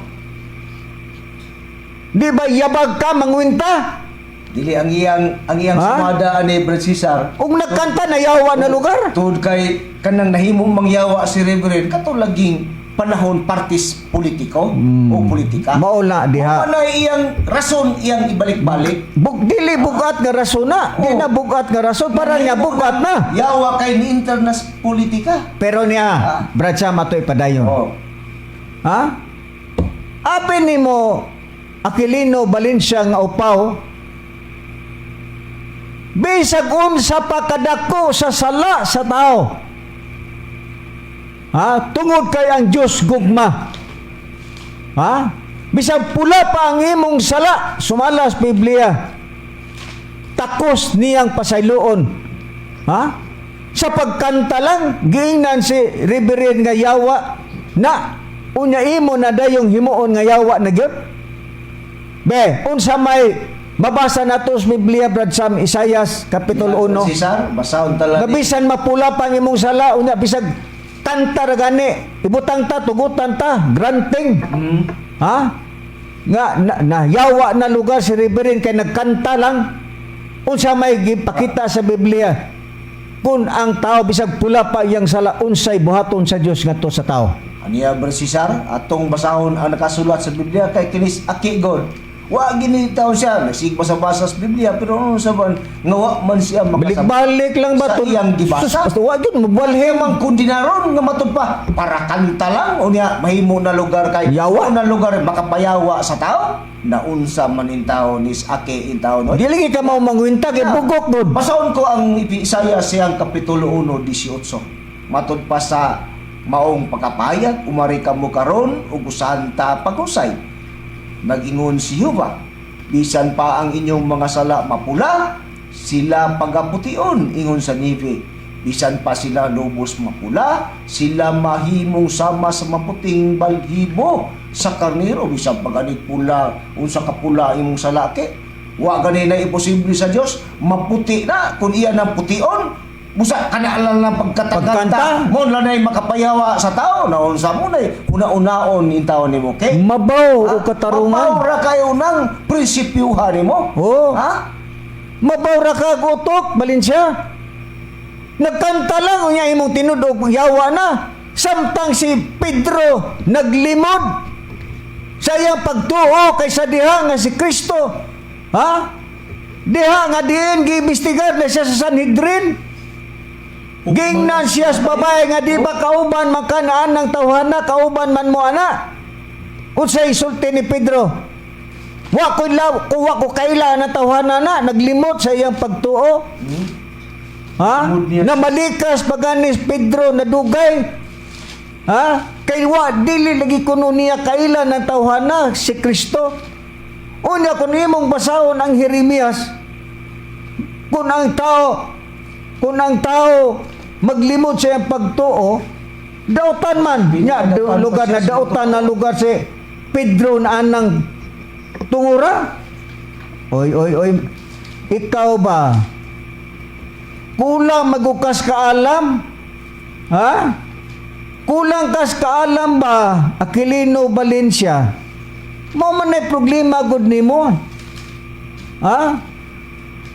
di ba yabag ka mangwinta Dili ang iyang Ha? sumada ni Brad Cesar. ug nagkanta na yawa na lugar Tungod kay kanang nahimong mangyawa si Reverend kato laging panahon partis politiko o politika. maula diha Ano iyang rason iyang ibalik-balik? dili bugat nga rason na di na bugat nga rason para niya bugat na Yawa kay ni internas politika. pero niya Brad Sam ato'y padayon Oh. Ha? Apin nimo Aquilino Valencia nga upaw, bisag unsa pa kadako sa sala sa tao. Ha? Tungod kay ang Dios gugma. Ha? Bisag pula pa ang imong sala, sumalas Biblia. Takos niyang pasayloon. Ha? Sa pagkanta lang, giingnan si Reverend nga yawa na unya imo na dayong himuon nga yawa na gyud. Be, unsa may mabasa nato sa Biblia, Brad Sam, Isaias kapitulo 1. Cesar, basahon tala ni. Gabisan mapula pa ang imong sala, unya bisag kanta ra gani, ibutang ta, tugutan ta, granting. Ha? Nga na yawa na lugar si Reverend kay nagkanta lang. Unsa may gipakita sa Biblia? Kung ang tao bisag pula pa iyang sala, unsay buhaton sa Dios ngadto sa tao. Aniya Brad Cesar, atong basahon ang nakasulat sa Biblia kay kinis aki God. Wa gini taon siya, nasigpa sa basa sa Biblia, pero ano saban nga wa man siya makasabot. Balik-balik lang ba Sa iyang gibasa? Sus, wa gyud mabalhe Mang kundinaron nga matud pa para kanta lang unya mahimo na lugar kay Yawa. na lugar makapayawa sa tao na unsa man in tao nis ake in tao no. dili ka mao mangwinta kay bugok gud. Basahon ko ang Isaias siyang kapitulo 1:18. Matud pa sa maong pagkapayag umari ka mo karon ug usahan ta pagusay. Nag-ingon si Jehova, bisan pa ang inyong mga sala mapula, sila pagapution, ingon sa nive. Bisan pa sila lubos mapula, sila mahimong sama sa maputing balhibo sa karnero. Bisan pa ganit pula, unsa ka pula imong salake. Wa gani na imposible sa Dios, maputi na kung iyan ang pution. Busa kanaalan lang Pagkanta. pagkataganta mo na nay makapayawa sa tao na unsa mo nay una-unaon in tao nimo kay Mabaw o katarungan. mabaw ra kayo ng prinsipyuhan nimo. Oo. Ha? Mabaw ra ka utok, Valencia. Nagkanta lang unya imong tinudog yawa na. Samtang si Pedro naglimod sa iyang pagtuo kay sa diha nga si Kristo. Ha? Diha nga diin giimbestigar na siya sa Sanhedrin. Gingnan siya sa babae nga di ba kauban makanaan ng tawhana, kauban man mo ana. Unsay isulti ni Pedro? Wa ko kaila na tawhana na, naglimot sa iyang pagtuo. Ha? Na malikas paganis Pedro na dugay. Ha? Kay wa dili lagi kuno niya kaila ng tawhana si Kristo. Unya kun imong basahon ang Jeremias, kung ang tao maglimot sa iyang pagtuo, dautan man nya lugar na dautan na lugar si Pedro na anang tungura. Oy, ikaw ba kulang magukas ka alam? Ha? Kulang kas kaalam ba, Aquilino Valencia? Mao man ay problema gud nimo. Ha?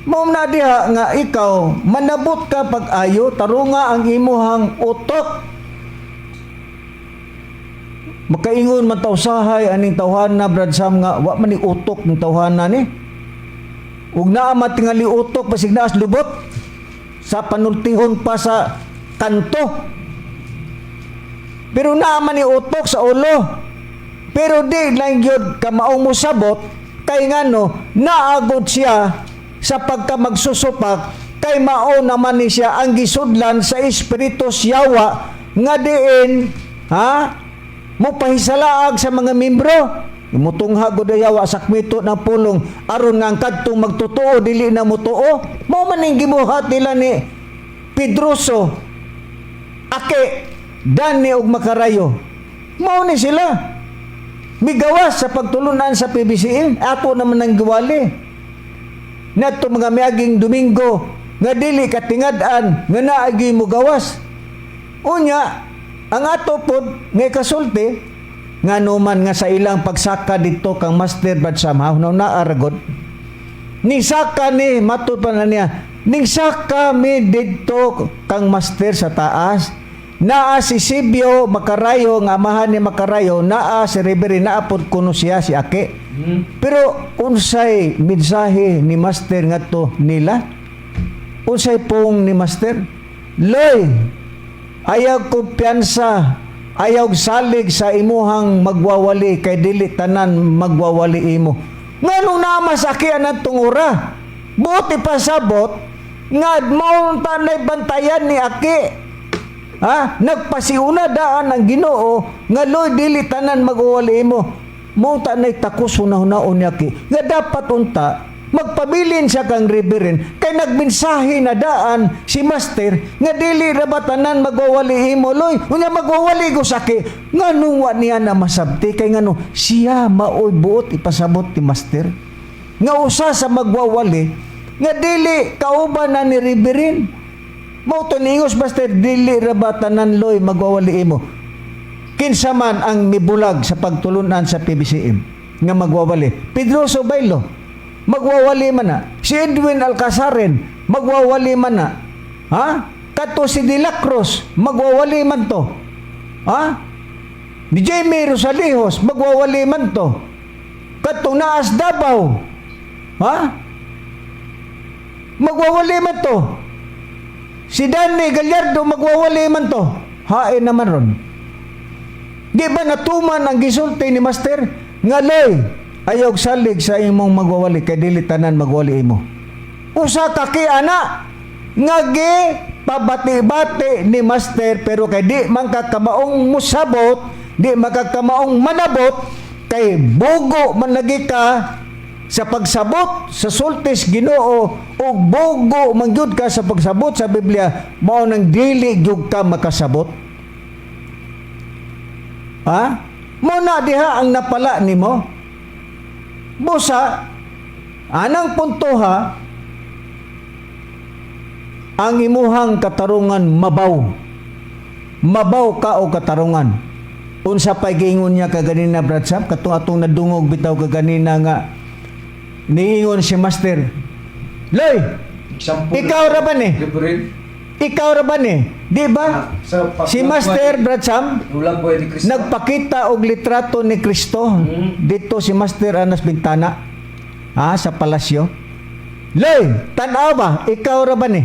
Mao na diha nga ikaw manabot ka pag-ayo tarunga ang imuhang utok. Makaingon man taw sahay aning tawhana Brad Sam nga wa man ni utok ng tawhana ni. Ug naa matingali utok basig naas lubot sa panultihon pa sa kanto. Pero naa man ni utok sa ulo. Pero di lang gyud ka maong musabot kay ngano naagod siya sa pagka magsusupak kay mao naman ni siya ang gisudlan sa espiritus yawa nga diin mo pahisalaag sa mga membro imutungha gud yawa sakmito ng pulong aron nga ang kadtong magtotoo dili na mutuo. Mao man ning gibuhat nila ni Pedroso, Ake, Dani ug Makarayo. Mao ni sila migawas sa pagtulunan sa PBCN. Ato naman ang giwali nato mga miaging Domingo nga dili katingad-an nga naagi mo gawas. Unya ang ato pod nga kasulti nga numan nga sa ilang pagsaka dito kang Master Brad Sam na aragod ni saka ni matud pa na niya ning saka mi dito kang Master sa taas naa si Sibio Makarayo nga amahan ni Makarayo, naa si Riveri, naa pod kuno siya si Ake. Pero unsay mensahe ni Master ngadto nila? Unsay pong ni Master? Loy, ayaw kumpiyansa ayaw salig sa imuhang magwawali kay dili tanan magwawali imo. Nganong namasakyan ang tungura? Buti pasabot nga mao tanay bantayan ni Aki. Ha? Nagpasiuna daan ang Ginoo nga loy dili tanan magwawali imo. Mao tanay takos hunahuna-on ni Aki. Nga dapat unta magpabilin siya kang reverend kay nagmensahe na daan si master nga dili ra ba tanan magwawali imo loy unya magwawali ko saki ngano wa niya na masabti kay ngano siya maoy buot ipasabot ti master nga usa sa magwawali nga dili kauban na ni reverend mao to ningos master dili ra ba tanan loy magwawali imo kinsa man ang mibulag sa pagtulunan sa PBCM nga magwawali Pedro Sobaylo magwawali man na. Si Edwin Alcazaren, magwawali man na. Ha? Kato si De La Cruz, magwawali man to. Ha? Ni Jamie Rosalihos, magwawali man to. Kato Naas Davao. Ha? Magwawali man to. Si Danny Gallardo, magwawali man to. Hain naman ron. Di ba natuman ang gisulti ni Master? Ngaloy, ayaw salig sa imong magwawali kay dili tanan magwali imo. Usa ka ki ana nga gi pabati-bati ni master pero kay di man kakamaong musabot, di makakamaong manabot kay bugo man lagi ka sa pagsabot sa sultis Ginoo o bugo man gyud ka sa pagsabot sa Biblia mao nang dili gyud ka makasabot. Ha? Mo na diha ang napala nimo. Busa, anang puntoha, ang imuhang katarungan mabaw. Mabaw ka o katarungan. Unsa pa'y giingon niya kaganina, Brad Sam, katong atong nadungog bitaw kaganina nga, niingon si Master, Loy, ikaw ra ba ni? Ikaw ra ba ni? Di ba? Si Master Brad Sam nagpakita og litrato ni Kristo dito si Master Anas Bintana sa palasyo. Loy, tan-aw ba? Ikaw ra ba ni?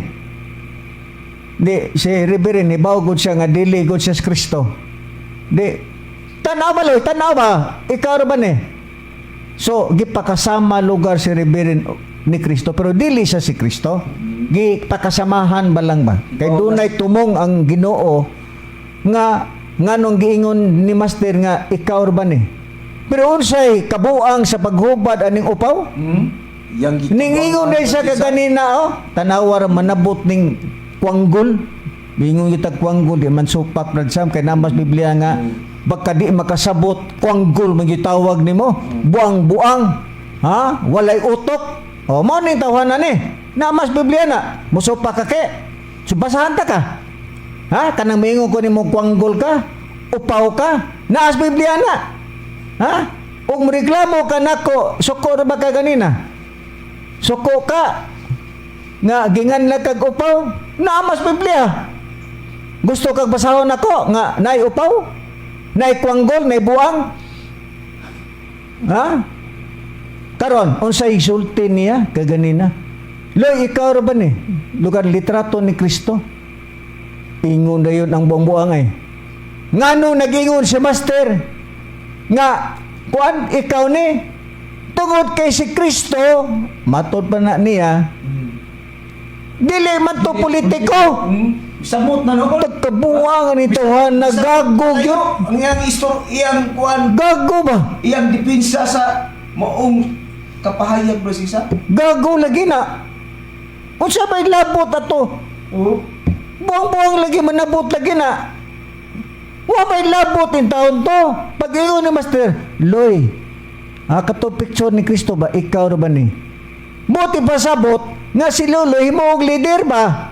Di, si Reverend ibaw gud siya nga dili gud siya Kristo. Di, tan-aw ba Loy? Tan-aw ba? Ikaw ra ba ni? So, gipakasama lugar si Reverend ni Kristo pero dili siya si Kristo. Gipakasamahan ba lang ba? Kay dunay tumong ang Ginoo nga nganong giingon ni Master nga ikaw ba ni? Pero unsay kabuang sa paghubad aning upaw? Ning ingon day sa kaganina tanawar manabot ning kwanggol. Bingon kita kwanggol di man supak Brad Sam kay namas Biblia nga baka di makasabot kwanggol man gitawag nimo. Buang-buang. Ha? Walay utok. O mo ning tawhanan ni. Namas Biblia na, musupa ka ke. Subasahan ta ka. Ha? Kanang mingon ko ni mo kwanggol ka, upaw ka, naas Biblia na. Ha? Ug reklamo ka nako, suko ra ba ka ganina? Suko ka. Nga gingan na kag upaw, namas Biblia. Gusto kag basahon nako nga nay upaw, nay kwanggol, nay buang. Ha? Karon, unsay sulti niya kaganina? Loy, ikaw ra ba ni? Lugar litrato ni Kristo. Ingon na yun ang buang-buang ay. Ngano nag-ingon si Master? Nga, kuan, ikaw ni? Tungod kay si Kristo, matod pa na niya, dili man to politiko. Samot na no. Tagkabuang ni Tuhan na gago yun. Ang iyang kuan, Gago ba? iyang depensa sa maong kapahayag bro sisa. Gago lagi na. Unsa bay labot ato? Buang-buang lagi manabot lagi na. Wa may labot in taon to. Pag-ingon ni Master, Loy, kato picture ni Kristo ba? Ikaw ra ba ni? Buti pa sabot nga si Loloy mo og leader ba?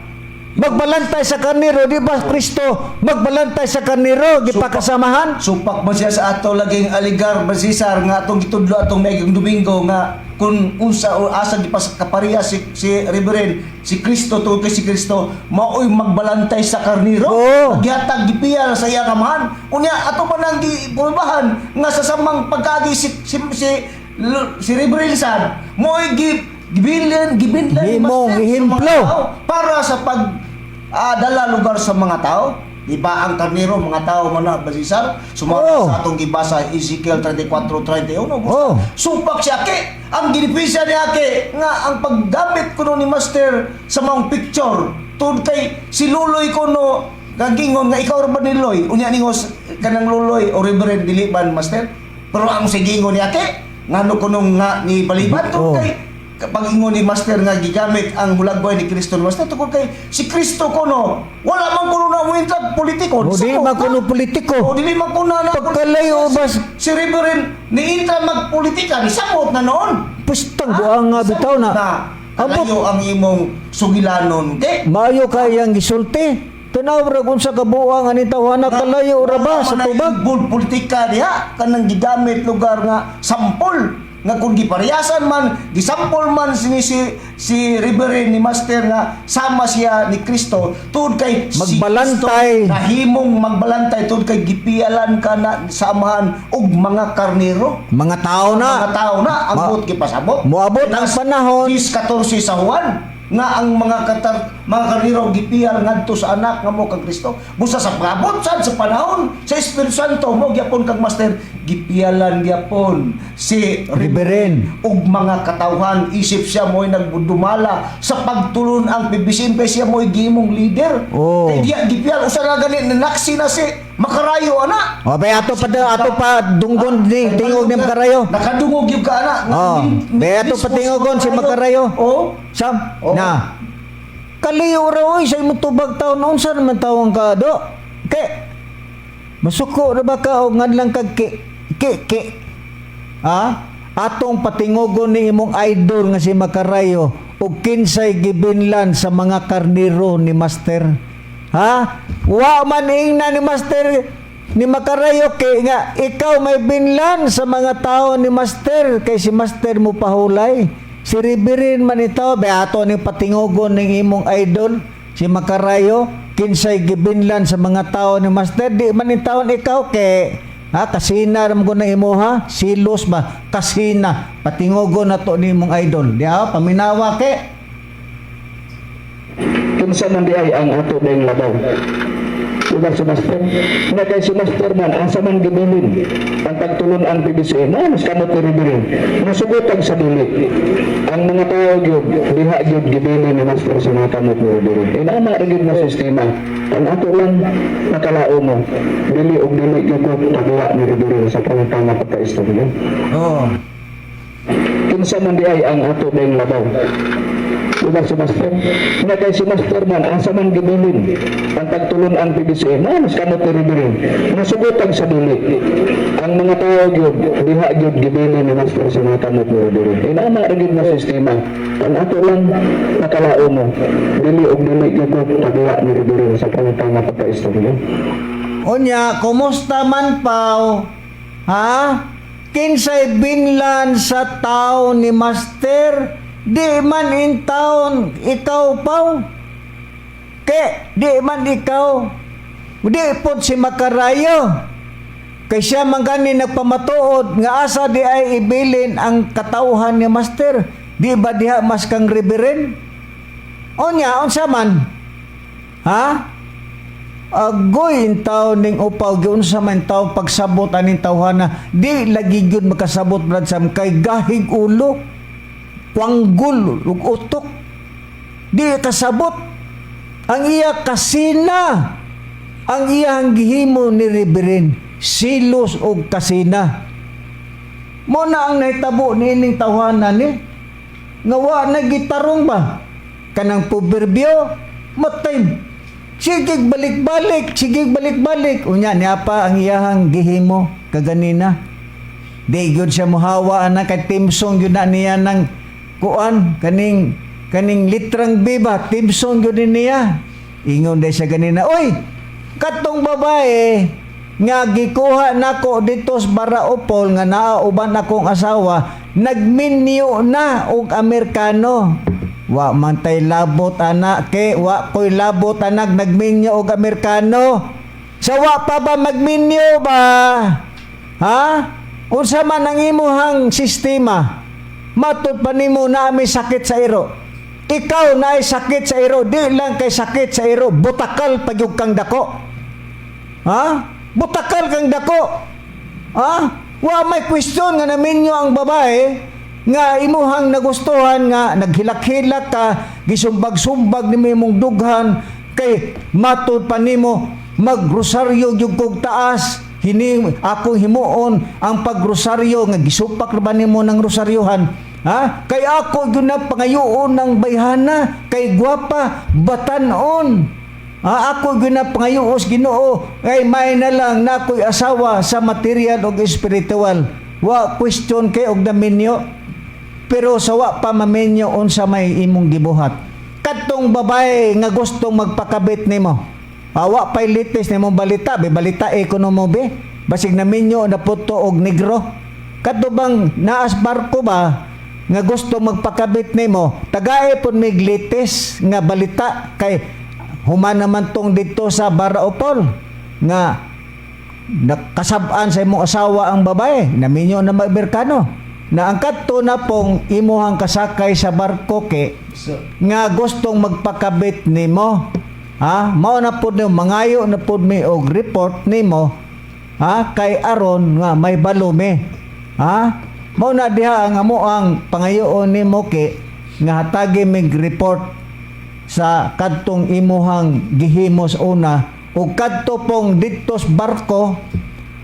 Magbalantay sa karnero, di ba Kristo? Magbalantay sa karnero, gipakasamahan. Supak man siya sa ato laging aligar basisar nga atong gitudlo atong Megong Domingo nga kung unsa o asa di pa kapariya si Reverend si Kristo to kay si Kristo maoy magbalantay sa karnero. Oo. Gihatag gipiyal sa iya kamahan. Unya ato man ang gipulbahan nga sa samang pagkagi si Reverend San moy gibilin Himong Master, sa mga ihimplo. tao para sa pag dala lugar sa mga tao. Di ba ang karnero, mga tao man na basisar, sumama Oo. sa atong gibasa Ezekiel 34:31. Oo. Supak siya ke. Ang ginipisa niya ke nga ang paggamit kuno ni Master sa mga picture tud kay si Luloy kuno gagingon nga ikaw ra ba ni Luloy? Unya ningos kanang Luloy o Reverend dili ba Master? Pero ang sigingon niya ke ngano kuno nga ni Baliban Oo. tud kay kapag ingon ni Master nga gigamit ang hulagway ni Kristo Master tungkol kay si Kristo kuno wala man kuno na muintag politiko O di man kuno politiko. o dili man kuno na Pagkalayo bas si Reverend ni intra magpolitika ni samot na noon pustang buang nga bitaw na. Abot kalayo ang imong sugilanon ke maayo kayang gisulti. Tanaw ra kung sa kabuang ani tawhana kalayo ra ba sa tubag. politika diha kanang gigamit lugar nga sampol nga kung giparehasan man gisampol man si Reverend ni Master nga sama siya ni Kristo tungod kay Magbalantay. si Kristo nahimong magbalantay tungod kay gipialan ka na samahan og mga karnero Mga tao na. mga tao na ang Ma- buot gipasabot Moabot ang panahon. 14 sa Juan nga ang mga karnero gipial ngadto sa anak nga mo kang Kristo busa sa pagabot sad sa panahon sa Espiritu Santo mo gyapon kang Master gipialan gyapon si Reverend. ug mga katawhan isip siya mo'y nagbudumala sa pagtulon ang PBC siya mo'y gimong leader Oh. kay diya gipial usa na gani naksi na si Makarayo ana O bay ato pa dunggon ni tingog ni Makarayo. nakadungog yung ka ana Oh, bay ato pa tingogon si Makarayo. oh Sam Oo. na. Kaliyo ra oy sa imong tubag taon unsa naman tawong ka do? Ke. Masuko ra ba ka og ngadlang kag ke. Ha? Atong patingogon ni imong idol nga si Makarayo ug kinsay gibinlan sa mga karnero ni Master. Ha? Wa man ingna ni Master ni Makarayo kay nga ikaw may binlan sa mga tao ni Master kay si Master mo pahulay. Si Reverend man ito, beato ni patingogon ng imong idol, si Makarayo, kinsay gibinlan sa mga tao ni Master, di man itaon ikaw kay kasina ram ko na imo ha, silos ba, kasina, patingogon na to ni imong idol. Di paminawa ke. Kinsa man di ay ang ato dayong labaw. Sudah si Master. Nga kay si Master man, asa man gibilin ang pagtulon ang PBC. Mas kamot ni Reverend. Nasugutag sa dili. Ang mga tao yun, liha yun gibilin ni Master sa mga kamot ni Reverend. Inama rin yun na sistema. Ang ato lang nakalao mo. Dili o dili yun ko tagawa ni Reverend sa pangtanga pagka-istorya. Oh. Kinsa man di ay ang ato dayong labaw. Sudah si Master. Nga kay si Master man, asa man gibilin ang pagtulon ang PBC. Mas kamot ni Reverend. Nasugutag sa dili. Ang mga tao yun, liha yun gibilin ni Master sa mga kamot ni Reverend. Inama rin yun na sistema. Ang ato lang nakalao mo. Dili o dili yun ko tagawa ni Reverend sa pangtanga pagka-istorya. Onya, kumusta man paw? Ha? Kinsay binlan sa tao ni Master? Di man in taon ikaw paw. Ke, di man ikaw. Di pod si Makarayo. Kay siya man gani nagpamatuod nga asa di ay ibilin ang katauhan ni Master. Di ba diha mas kang Reverend? Onya, unsa man? Ha? Agoy in taon ning upaw gyud sa man taw pagsabot aning tawhana di lagi gyud makasabot brad sam kay gahig ulo panggul ug utok di kasabot ang iya kasina ang iyang gihimo ni Reverend silos og kasina mo na ang nahitabo niining tawhana ni nga wa na gitarong ba kanang proverbio matay sige balik-balik unya niya pa ang iyahang gihimo kaganina di gyud siya mohawa ana kay timsong gyud na niya ng kuan kaning litrang biba timsong gyud niya ingon day siya ganina oy katong babae nga gikuha nako dito sa Baraopol nga naa uban akong asawa nagminyo na og Amerikano. Wa man tay labot anak ke wa koy labot anak nagminyo og Amerikano. Sa wa pa ba magminyo ba? Ha? Unsa man ang imuhang sistema? Matud pa nimo na may sakit sa iro. Ikaw na ay sakit sa iro, di lang kay sakit sa iro, butakal pagyug kang dako. Ha? Butakal kang dako. Ha? Wa may question nga naminyo ang babae nga imuhang nagustuhan nga naghilak-hilak ka, gisumbag-sumbag nimo imong dughan kay matud pa nimo magrosaryo gyud kog taas. Ako himuon ang pagrosaryo nga gisupak ra ba nimo ng rosaryohan. Ha? Kay ako gyud na pangayoon ng bayhana, kay gwapa batan-on. Ako gyud na pangayuos Ginoo, kay may na lang nakoy asawa sa material ug espiritual. Wa question kay og daminyo. Pero sawa pa mamenyo unsa may imong gibuhat. Katong babae nga gustong magpakabit nimo. Awa pay litis nimo balita, balita ekonomo be. Basig naminyo na puto og negro. Kadto bang naas barko ba nga gusto magpakabit nimo, tagae pud mig litis nga balita kay human naman tong dito sa Baraopol nga nakasab-an sa imong asawa ang babae, naminyo na magberkano. Na ang kadto na pong imuhang kasakay sa barko ke nga gustong magpakabit nimo. Ha? Mao na pud nimo mangayo na pud mi og report nimo. Ha? Kay aron nga may balume. Ha? Mao na diha ang amo ang pangayoon nimo ke nga hatagi mig report sa kadtong imuhang gihimos una ug kadto pong didtos barko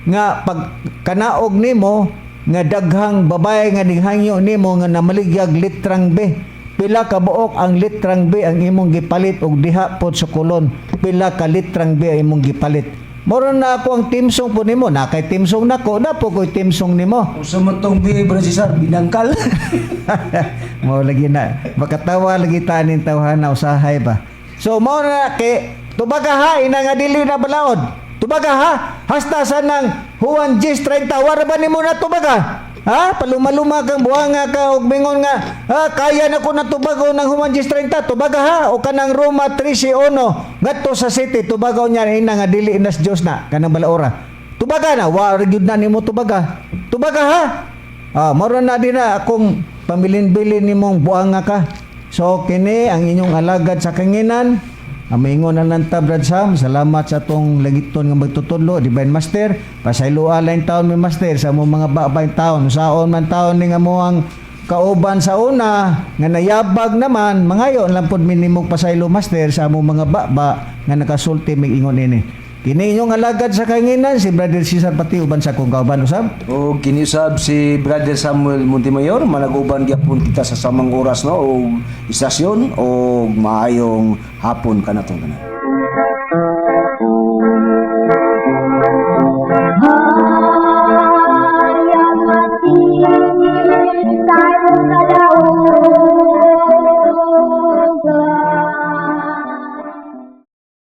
nga pag kanaog nimo nga daghang babae nga nighangyo nimo nga namaligyag litrang B. Pila ka buok ang litrang B ang imong gipalit ug diha pod sa kulon. Pila ka litrang B ang imong gipalit. Moro na ako ang timsong po nimo, na kay timsong nako, na po ko'y timsong nimo. Usa man tong bi Bro Cesar binangkal. Mao lagi na, makatawa lagi tanin tawhana usahay ba. So mao na kay tubaga ha ina nga dili na balaod. Tubaga ha, hasta sa nang Juan Gis 30 wara ba nimo na tubaga? Ha? Paluma-luma kang buhanga ka og mingon nga, kaya na ko na tubago ng Juan Gis 30, tubaga ha, o kanang Roma 13:1, ngadto sa city, tubagaw niya ina nga dili inas Dios na, kanang balaora. Tubaga na, wara gyud na nimo tubaga. Tubaga ha? Moro na din na akong pamilin-bilin nimong buhanga ka. So kini ang inyong alagad sa kanginan. Amingon na lang ta, Brad Sam. Salamat sa tong lagiton nga magtutudlo, Divine Master. Pasaylo alain taon mi Master sa mo mga babay taon. Saon man taon ni nga mo ang kauban sa una nga nayabag naman, mangayon lang pod minimog pasaylo Master sa mo mga baba nga nakasulti mig ingon ini. Kini inyong alagad sa kanginan si Brother Cesar Pati uban sa kong kauban usab. O kiniusab si Brother Samuel Montemayor, manag-uban gyapon kita sa samang oras no o istasyon o maayong hapon kanatong tanan.